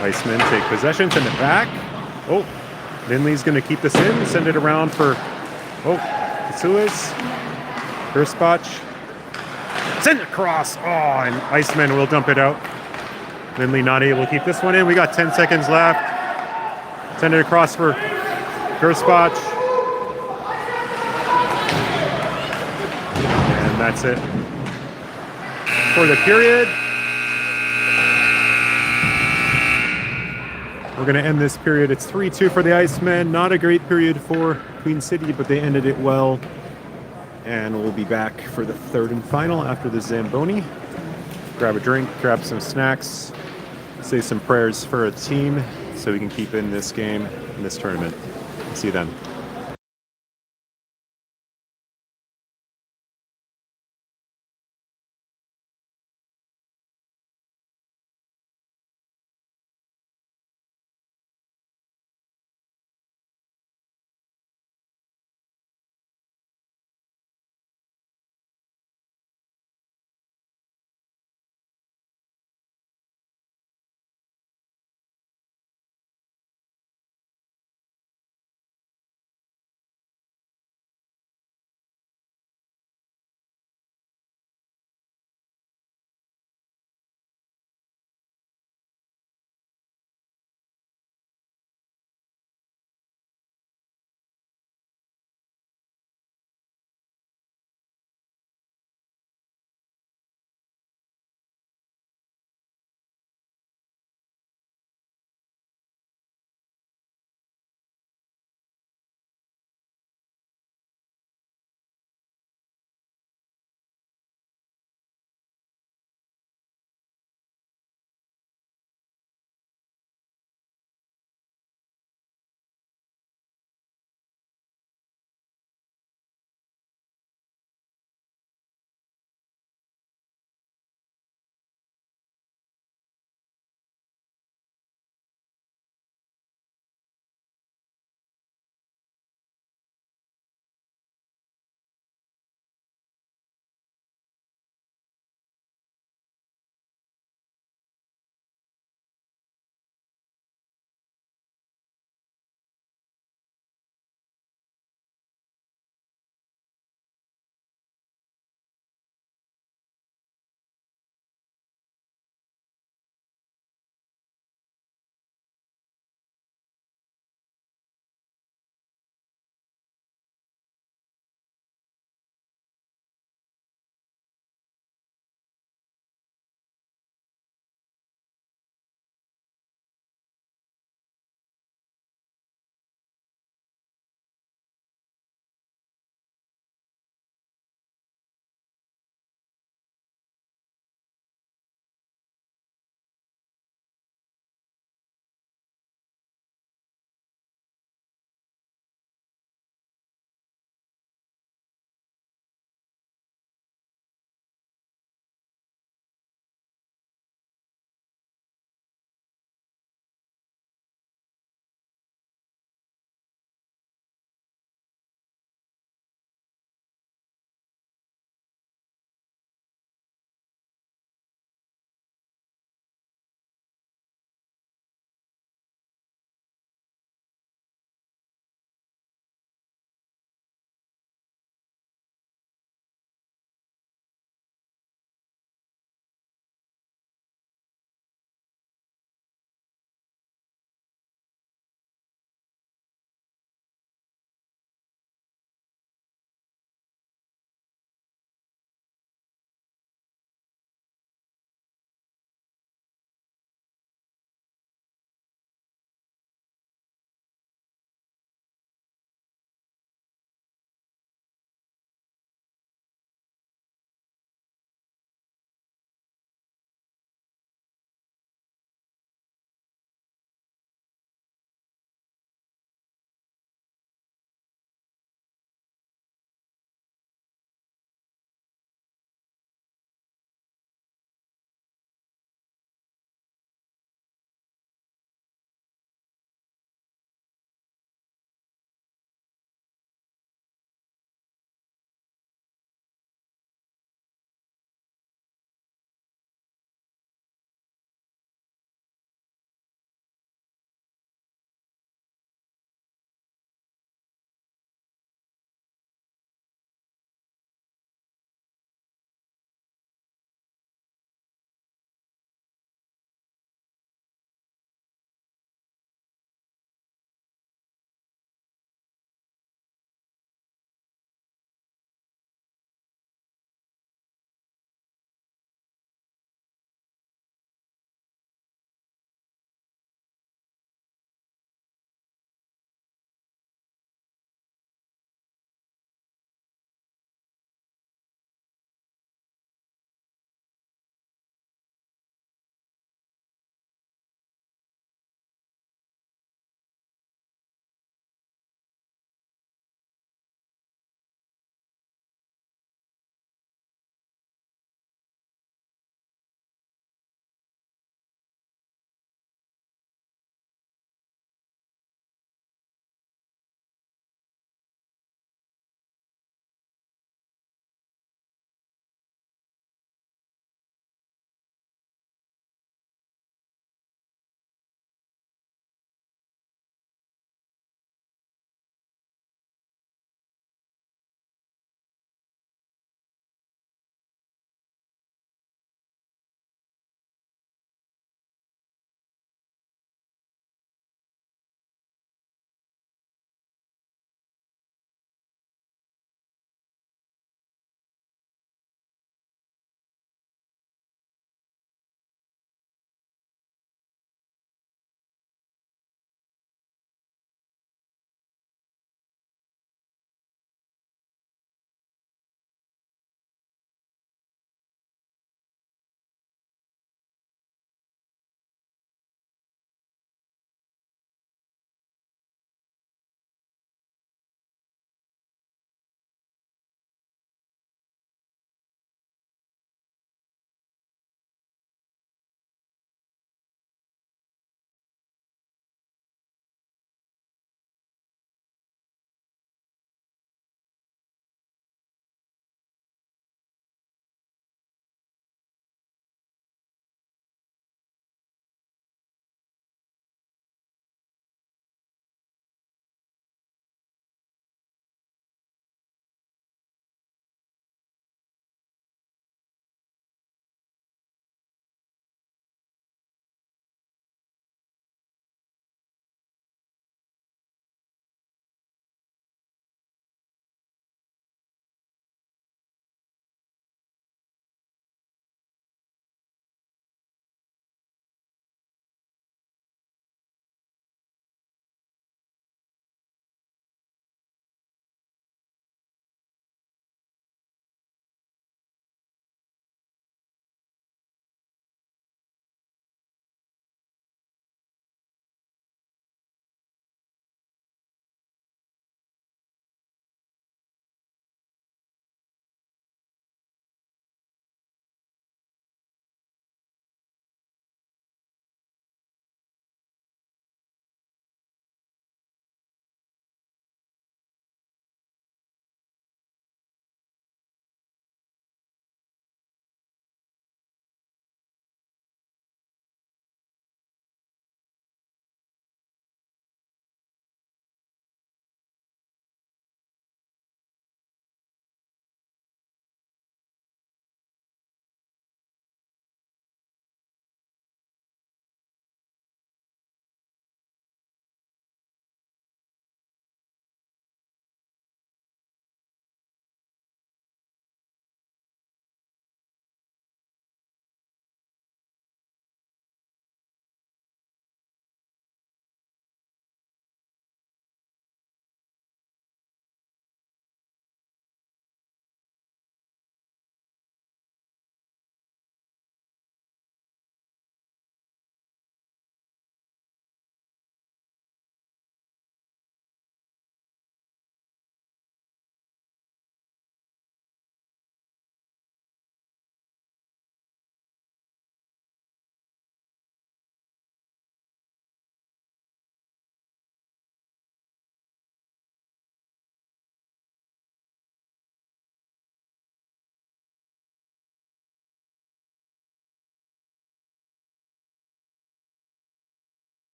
Iceman take possession, send it back. Oh, Lindley's going to keep this in, send it around for, Tsitsulis. Gerspach. Send it across. Oh, and Iceman will dump it out. Lindley not able to keep this one in. We got 10 seconds left. Send it across for Gerspach. And that's it for the period. We're going to end this period. It's 3-2 for the Icemen. Not a great period for Queen City, but they ended it well. And we'll be back for the third and final after the Zamboni. Grab a drink, grab some snacks, say some prayers for a team so we can keep in this game, in this tournament. See you then.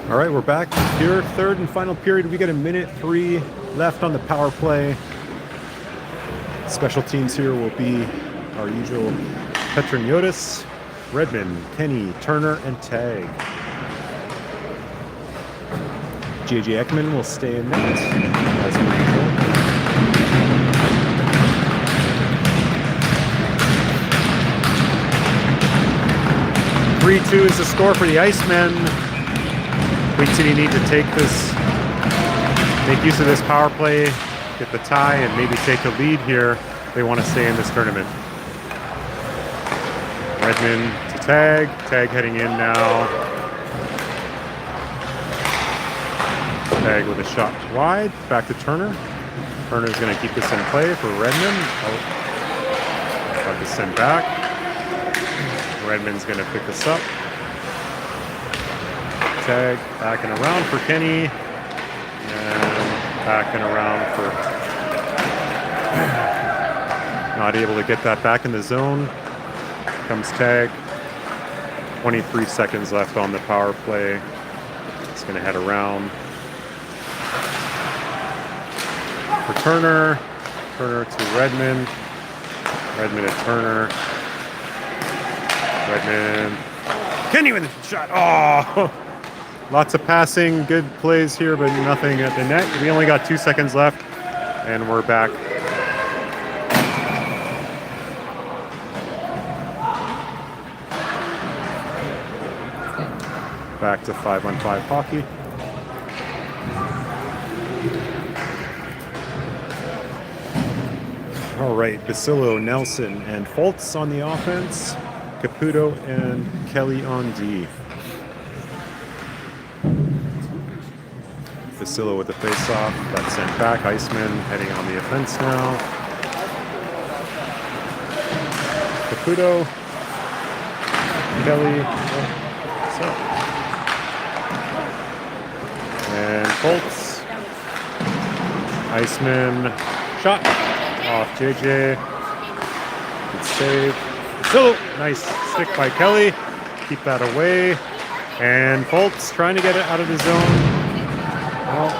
All right, we're back here. Third and final period. We got 1:03 left on the power play. Special teams here will be our usual Petroniottis, Redmond, Kenny, Turner, and Tag. JJ Ekman will stay in net as per usual. Three-2 is the score for the Icemen. Queen City need to take this, make use of this power play, get the tie, and maybe take a lead here if they want to stay in this tournament. Redmond to Tag. Tag heading in now. Tag with a shot wide. Back to Turner. Turner's going to keep this in play for Redmond. About to send back. Redmond's going to pick this up. Tag backing around for Kenny. And backing around for... Not able to get that back in the zone. Comes Tag. 23 seconds left on the power play. It's going to head around. For Turner. Turner to Redmond. Redmond to Turner. Redmond. Kenny with a shot. Oh! Lots of passing, good plays here, but nothing at the net. We only got 2 seconds left, and we're back. Back to 5-on-5 hockey. All right, Basillo, Nelson, and Foltz on the offense. Caputo and Kelly on D. Basillo with the face-off. That's sent back. Iceman heading on the offense now. Caputo. Kelly. And Foltz. Iceman. Shot. Off JJ. Good save. Basillo. Nice stick by Kelly. Keep that away. And Foltz trying to get it out of the zone. Well,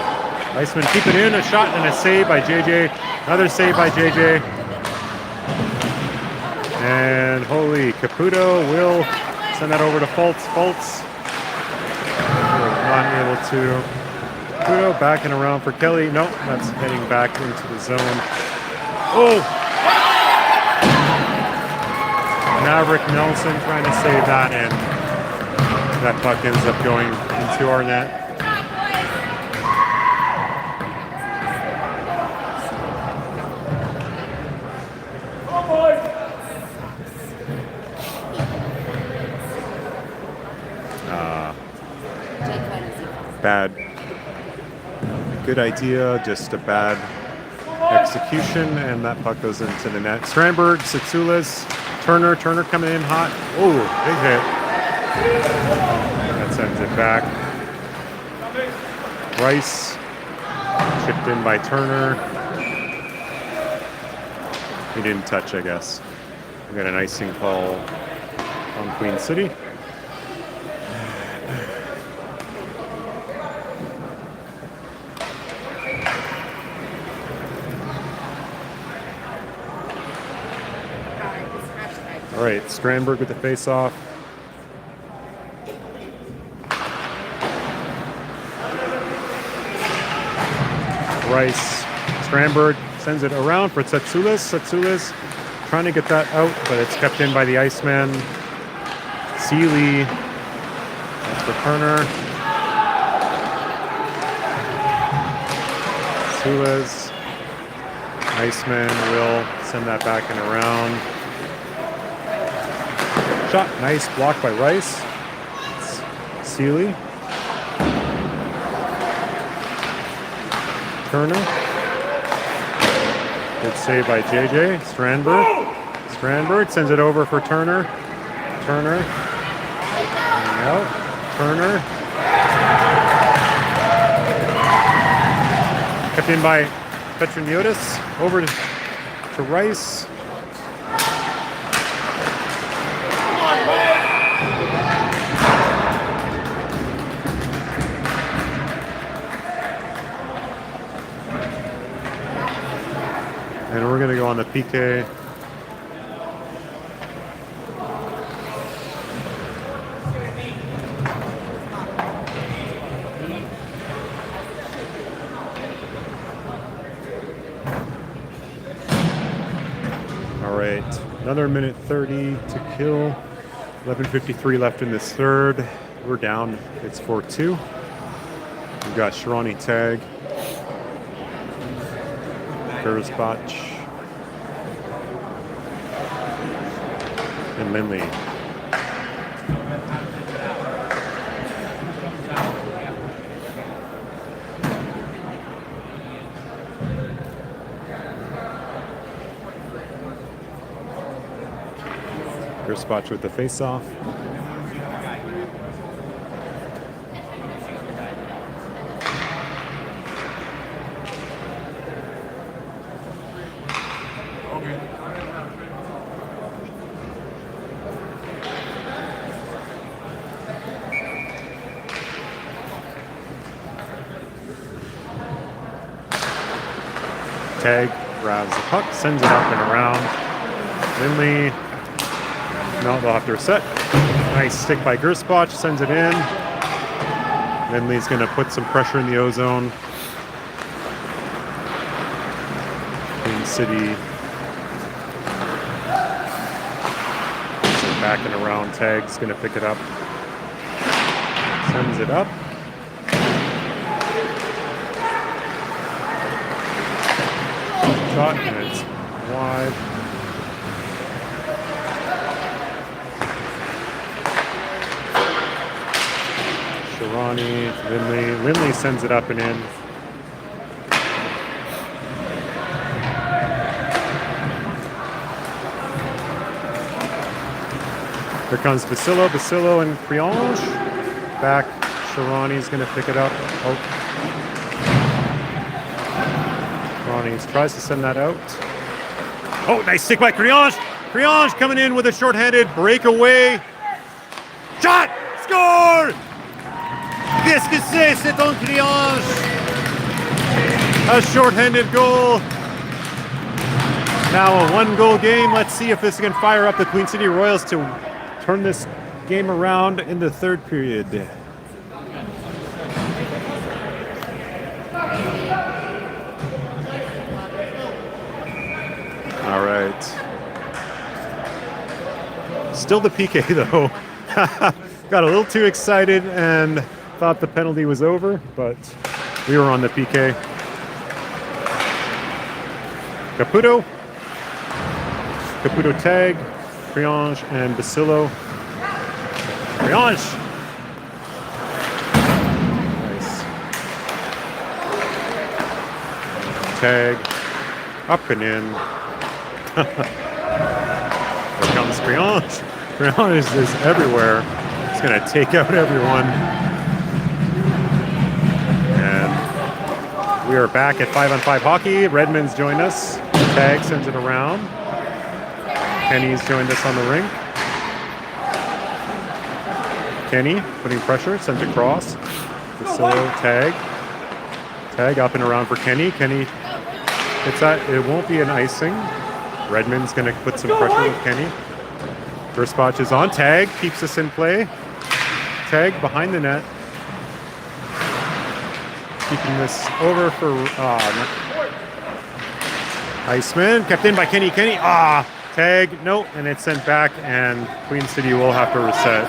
Iceman keep it in. A shot and a save by JJ. Another save by JJ. And holy, Caputo will send that over to Foltz. Foltz not able to. Caputo backing around for Kelly. Nope, that's heading back into the zone. Oh! Maverick Nelson trying to save that, and that puck ends up going into our net. Bad. Good idea, just a bad execution, and that puck goes into the net. Strandberg, Satsulas, Turner coming in hot. Oh, big hit. That sends it back. Rice, chipped in by Turner. He didn't touch, I guess. We got an icing call on Queen City. All right, Strandberg with the face-off. Rice, Strandberg sends it around for Tsatsulis. Tsatsulis trying to get that out, but it's kept in by the Iceman. Seeley, that's for Turner. Tsatsulis. Iceman will send that back and around. Shot, nice block by Rice. Seeley. Turner. Good save by JJ. Strandberg sends it over for Turner. Turner. Out. Turner. Kept in by Petroniottis. Over to Rice. And we're going to go on the PK. All right, another minute 30 to kill. 11:53 left in this third. We're down. It's 4-2. We've got Chaarani tag. Gersbach. And Lindley. Gersbach with the face-off. Tag grabs the puck, sends it up and around. Lindley, no, they'll have to reset. Nice stick by Gersbach, sends it in. Lindley's going to put some pressure in the O-zone. Queen City. Back and around, Tag's going to pick it up. Sends it up. Shot, and it's wide. Chaarani, Lindley. Lindley sends it up and in. Here comes Basillo and Criange. Back, Chaarani's going to pick it up. Oh. Chaarani tries to send that out. Oh, nice stick by Criange. Criange coming in with a shorthanded breakaway. Shot! Score! Qu'est-ce que c'est un Criange? A shorthanded goal. Now a one-goal game. Let's see if this can fire up the Queen City Royals to turn this game around in the third period. All right. Still the PK though. Got a little too excited and thought the penalty was over, but we were on the PK. Caputo tag, Criange and Basillo. Criange! Nice. Tag, up and in. Here comes Criange. Criange is everywhere. He's going to take out everyone. And we are back at 5-on-5 hockey. Redmond's joined us. Tag sends it around. Kenny's joined us on the rink. Kenny putting pressure, sent across. Basillo, tag. Tag up and around for Kenny. Kenny hits that. It won't be an icing. Redmond's going to put some pressure with Kenny. Gersbach is on. Tag keeps us in play. Tag behind the net. Keeping this over for Iceman. Kept in by Kenny. Tag. No, and it's sent back, and Queen City will have to reset.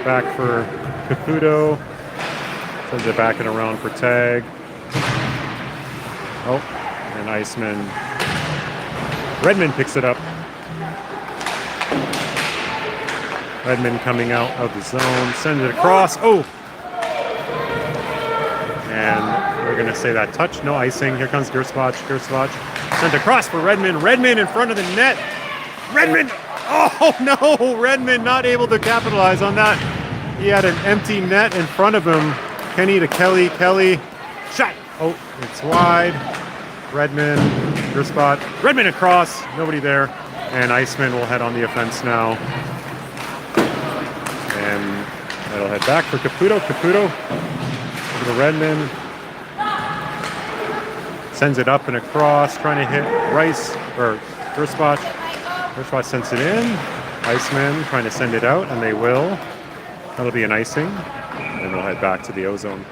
Back for Caputo. Sends it back and around for Tag. Oh, and Iceman. Redmond picks it up. Redmond coming out of the zone. Sends it across. Oh! And we're going to say that touch. No icing. Here comes Gersbach. Sent across for Redmond. Redmond in front of the net. Redmond! Oh, no! Redmond not able to capitalize on that. He had an empty net in front of him. Kenny to Kelly. Kelly. Shot! Oh, it's wide. Redmond. Gersbach. Redmond across. Nobody there. And Iceman will head on the offense now. And That'll head back for Caputo. Caputo to the Redmond. Sends it up and across, trying to hit Rice or Gersbach. Gersbach sends it in. Iceman trying to send it out, and they will. That'll be an icing. And they'll head back to the O-zone.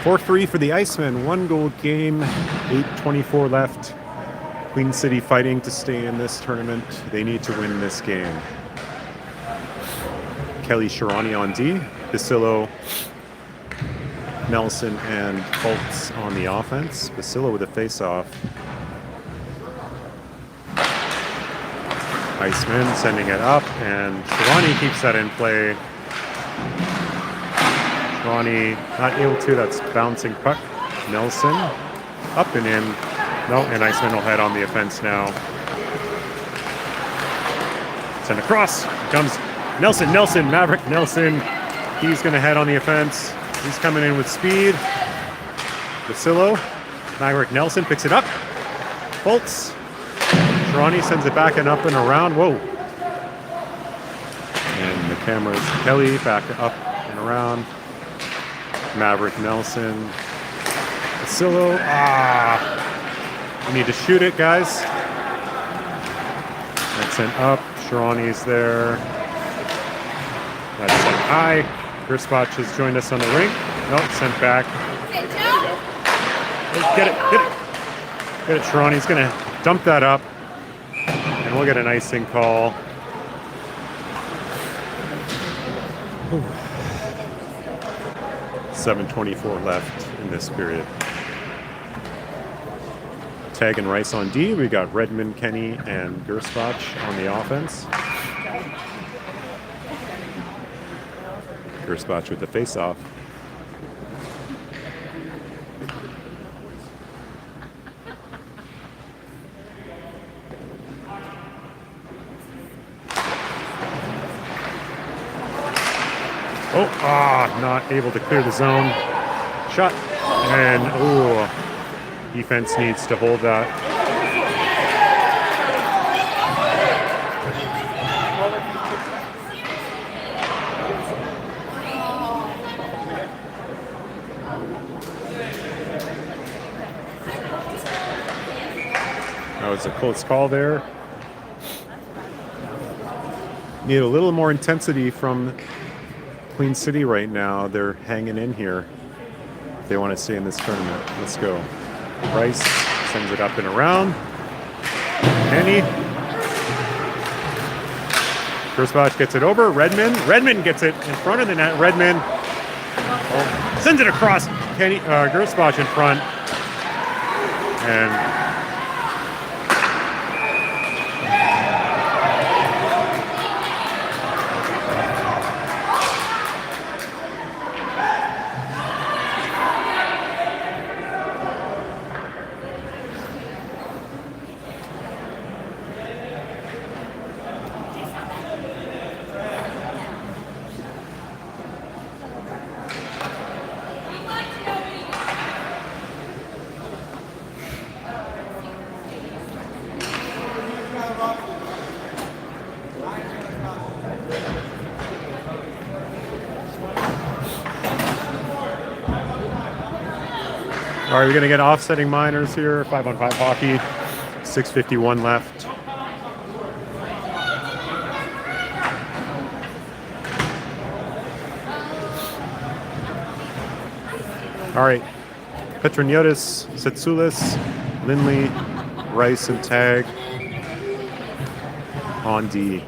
4-3 for the Icemen. 1-goal game. 8:24 left. Queen City fighting to stay in this tournament. They need to win this game. Kelly Chaarani on D. Basillo, Nelson, and Fultz on the offense. Basillo with a face-off. Iceman sending it up, and Chaarani keeps that in play. Chaarani not able to, that's bouncing puck. Nelson up and in. No, and Iceman will head on the offense now. Send across. Here comes Nelson, Maverick Nelson. He's going to head on the offense. He's coming in with speed. Basillo. Maverick Nelson picks it up. Fultz. Chaarani sends it back and up and around. Whoa. And the camera's Kelly back up and around. Maverick Nelson. Basillo. We need to shoot it, guys. That's sent up. Chaarani's there. That's sent high. Gersbach has joined us on the rink. Nope, sent back. Get it. Get it, Chaarani's going to dump that up. And we'll get an icing call. 7:24 left in this period. Tag and Rice on D. We got Redmond, Kenny, and Gersbach on the offense. Gersbach with the face-off. Not able to clear the zone. Shot. And, defense needs to hold that. That was a close call there. Need a little more intensity from Queen City right now. They're hanging in here if they want to stay in this tournament. Let's go. Rice sends it up and around. Kenny. Gersbach gets it over. Redmond gets it in front of the net. Redmond sends it across. Kenny Gersbach in front. And all right, we're going to get offsetting minors here. 5-on-5 hockey. 6:51 left. All right. Petroniotis, Setsoulis, Lindley, Rice, and Tag on D.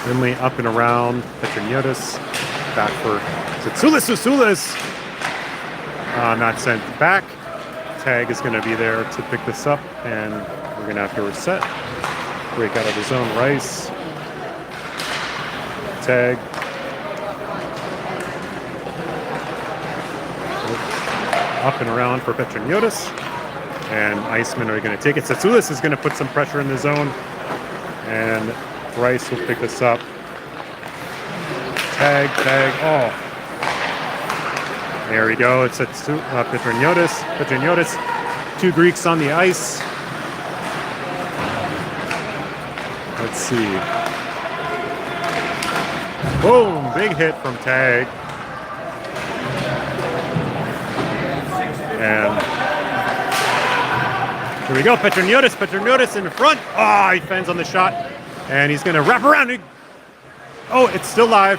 Lindley up and around. Petroniotis back for Setsoulis. Not sent back. Tag is going to be there to pick this up, and we're going to have to reset. Break out of the zone. Rice. Tag. Up and around for Petroniotis. And Iceman are going to take it. Setsoulis is going to put some pressure in the zone. And Rice will pick this up. Tag. Oh. There we go. It's Petroniotis. Two Greeks on the ice. Let's see. Boom! Big hit from Tag. And here we go. Petroniotis in front. Ah, he fends on the shot. And he's going to wrap around. Oh, it's still live.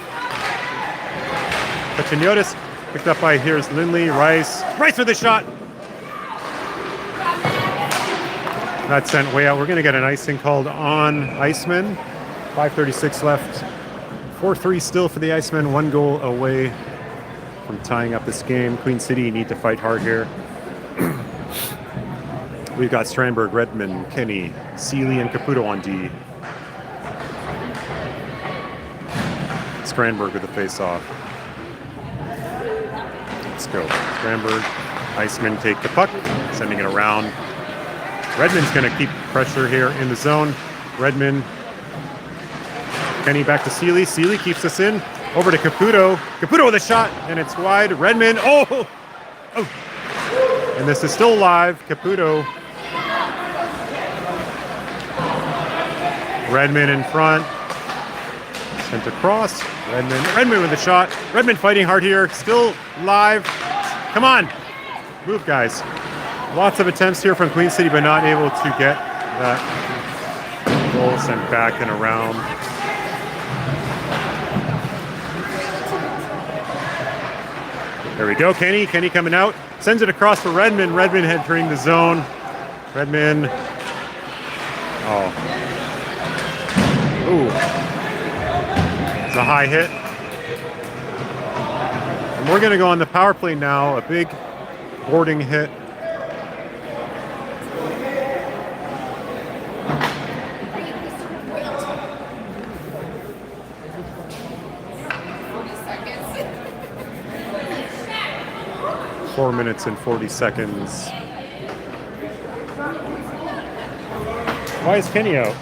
Petroniotis picked up by, here's Lindley. Rice with the shot. That's sent way out. We're going to get an icing called on Iceman. 5:36 left. 4-3 still for the Iceman. 1 goal away from tying up this game. Queen City need to fight hard here. We've got Strandberg, Redmond, Kenny, Seeley, and Caputo on D. Strandberg with the face-off. Let's go. Strandberg, Iceman take the puck, sending it around. Redmond's going to keep pressure here in the zone. Redmond. Kenny back to Seeley. Seeley keeps us in. Over to Caputo. Caputo with a shot, and it's wide. Redmond. Oh! And this is still live. Caputo. Redmond in front. Sent across. Redmond with a shot. Redmond fighting hard here. Still live. Come on. Move, guys. Lots of attempts here from Queen City, but not able to get that goal sent back and around. There we go. Kenny coming out. Sends it across for Redmond. Redmond entering the zone. Redmond. Oh. Ooh. It's a high hit. And we're going to go on the power play now. A big boarding hit. Four minutes and 40 seconds. Why is Kenny out?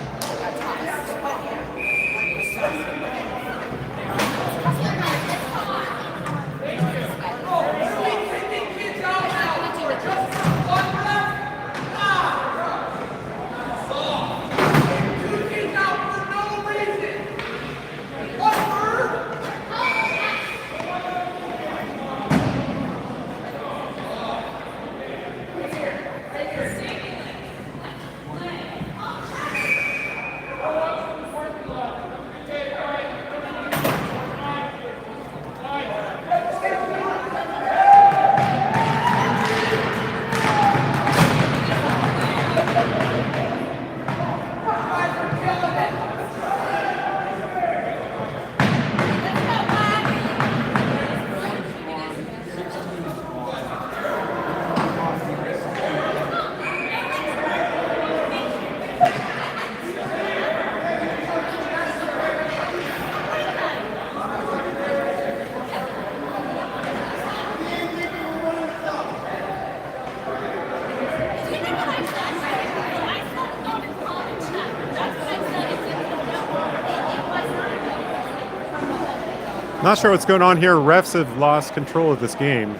Not sure what's going on here. Refs have lost control of this game.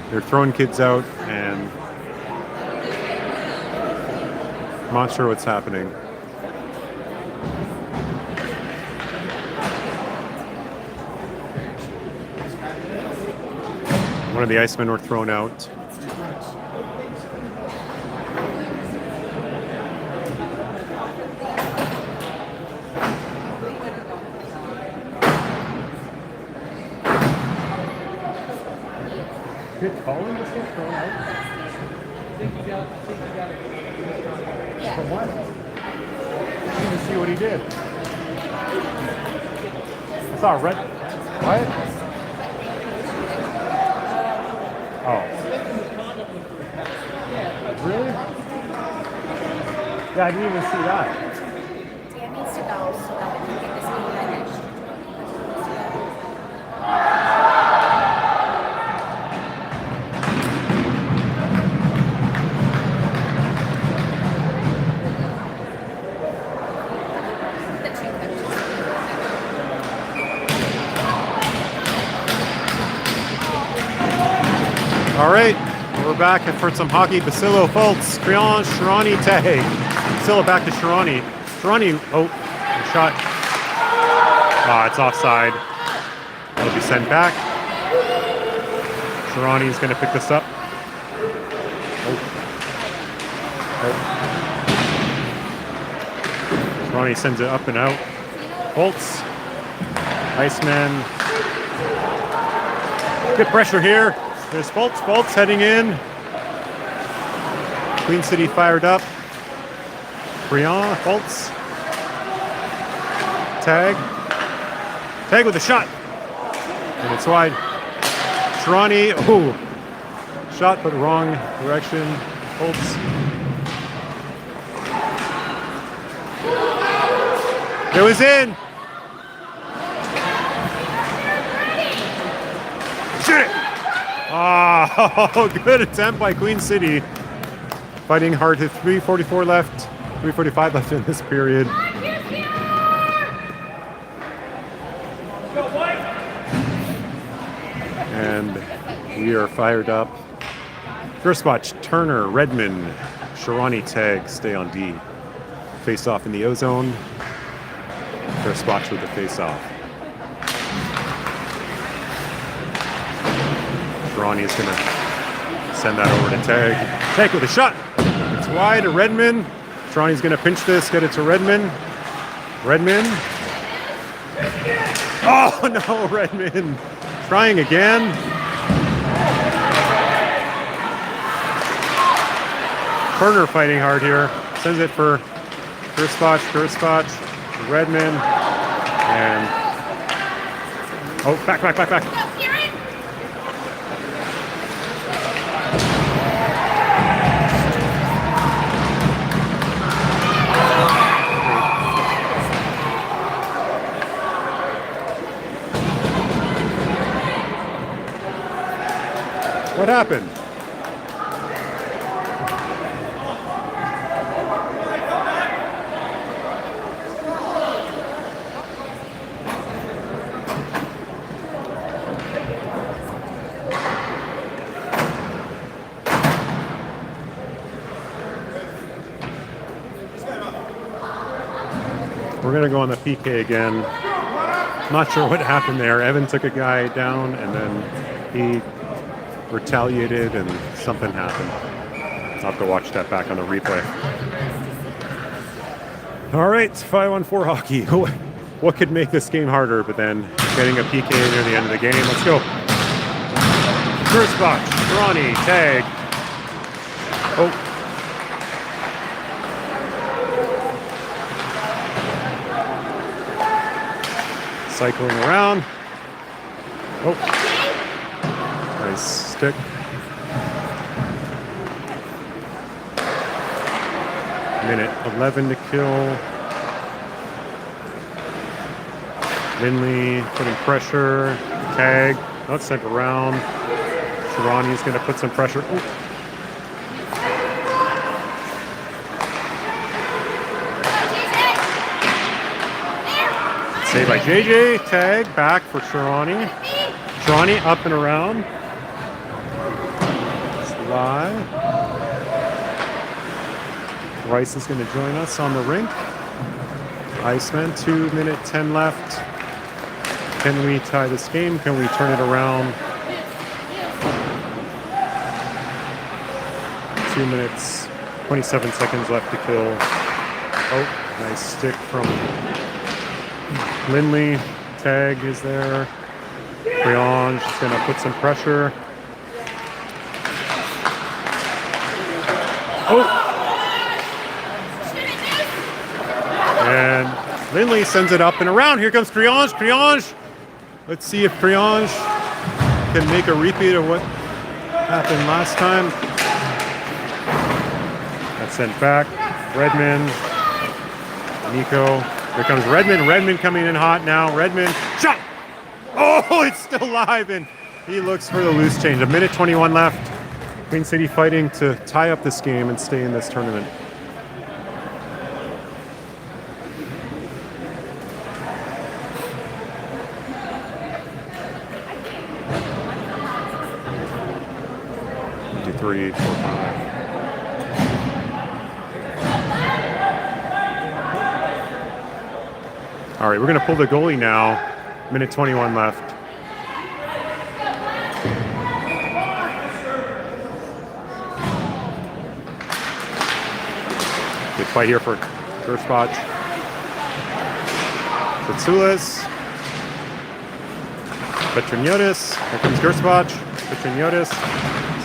They're throwing kids out, and I'm not sure what's happening. One of the Icemen were thrown out. Did Colin just get thrown out? I think you got it. Yeah. From what? I didn't even see what he did. I saw a red. What? Oh. Really? Yeah, I didn't even see that. Dan needs to go so that we can get this game finished. All right, we're back for some hockey. Basillo, Fultz, Creon, Chaarani, Tag. Basillo back to Chaarani. Chaarani, oh, shot. Ah, it's offside. It'll be sent back. Chaarani is going to pick this up. Chaarani sends it up and out. Holtz. Iceman. Good pressure here. There's Foltz. Foltz heading in. Queen City fired up. Briand. Foltz. Tag. Tag with a shot. And it's wide. Chaarani. Oh. Shot, but wrong direction. Foltz. It was in. Shoot it. Oh, good attempt by Queen City. Fighting hard to 3:44 left. 3:45 left in this period. And we are fired up. First watch, Turner, Redmond, Chaarani tag, stay on D. Face off in the O-zone. First watch with the face off. Chaarani is going to send that over to Tag. Tag with a shot. It's wide to Redmond. Chaarani's going to pinch this, get it to Redmond. Redmond. Oh, no, Redmond. Trying again. Turner fighting hard here. Sends it for Gerspach, Redmond. And, oh, back. What happened? We're going to go on the PK again. Not sure what happened there. Evan took a guy down and then he retaliated and something happened. I'll have to watch that back on the replay. All right, 5-on-4 hockey. What could make this game harder, but then getting a PK near the end of the game. Let's go. First box, Chaarani, tag. Oh. Cycling around. Oh. Nice stick. Minute 11 to kill. Lindley putting pressure. Tag. Not sent around. Chaarani's going to put some pressure. Ooh. Saved by JJ. Tag back for Chaarani. Chaarani up and around. Slide. Rice is going to join us on the rink. Iceman, 2 minute 10 left. Can we tie this game? Can we turn it around? 2 minutes, 27 seconds left to kill. Oh, nice stick from Lindley. Tag is there. Briand is going to put some pressure. Oh! And Lindley sends it up and around. Here comes Criange. Criange. Let's see if Criange can make a repeat of what happened last time. That's sent back. Redmond. Nico. Here comes Redmond. Redmond coming in hot now. Redmond. Shot! Oh, it's still live, and he looks for the loose change. 1:21 left. Queen City fighting to tie up this game and stay in this tournament. Three, 4, 5. All right, we're going to pull the goalie now. Minute 21 left. Good fight here for Gerspach. Tsatsoulas. Petroniotis. Here comes Gerspach. Petroniotis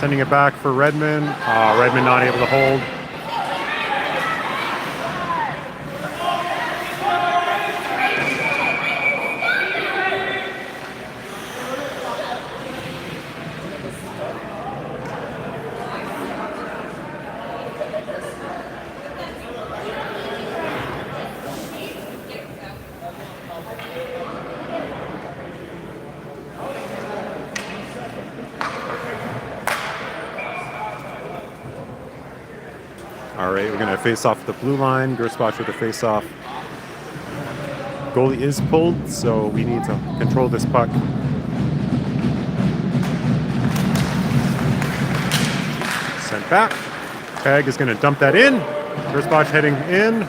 sending it back for Redmond. Redmond not able to hold. All right, we're going to face off the blue line. Gerspach with the face off. Goalie is pulled, so we need to control this puck. Sent back. Peg is going to dump that in. Gerspach heading in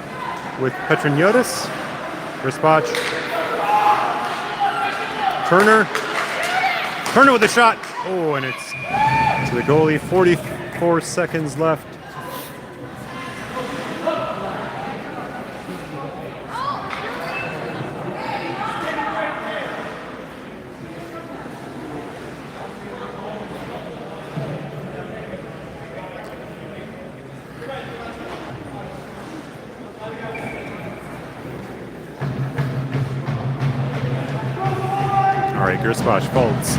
with Petroniotis. Gerspach. Turner with a shot. Oh, and it's to the goalie. 44 seconds left. All right, Gerspach faults.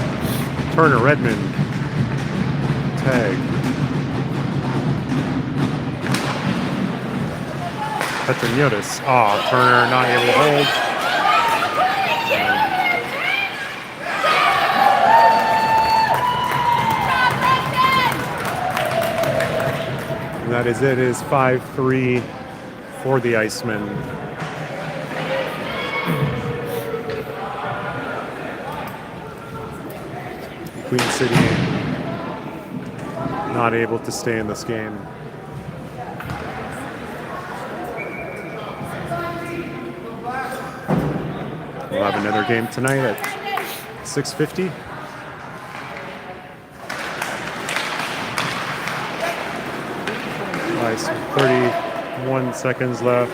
Turner, Redmond. Tag. Petroniotis. Oh, Turner not able to hold. And that is it. It is 5-3 for the Iceman. Queen City not able to stay in this game. We'll have another game tonight at 6:50. Nice, 31 seconds left.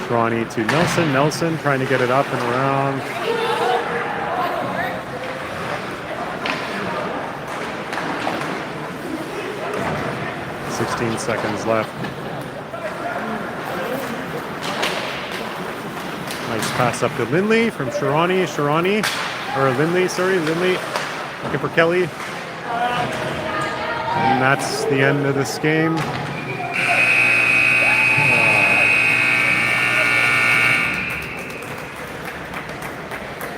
Chaarani to Nelson. Nelson trying to get it up and around. 16 seconds left. Nice pass up to Lindley from Chaarani. Lindley. Looking for Kelly. And that's the end of this game.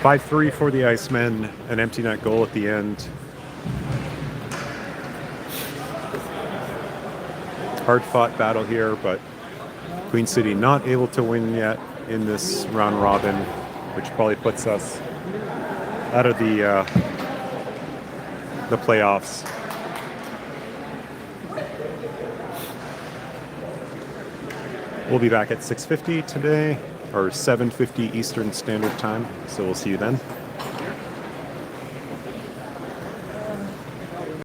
5-3 for the Icemen. An empty net goal at the end. Hard-fought battle here, but Queen City not able to win yet in this round robin, which probably puts us out of the playoffs. We'll be back at 6:50 today, or 7:50 Eastern Standard Time, so we'll see you then.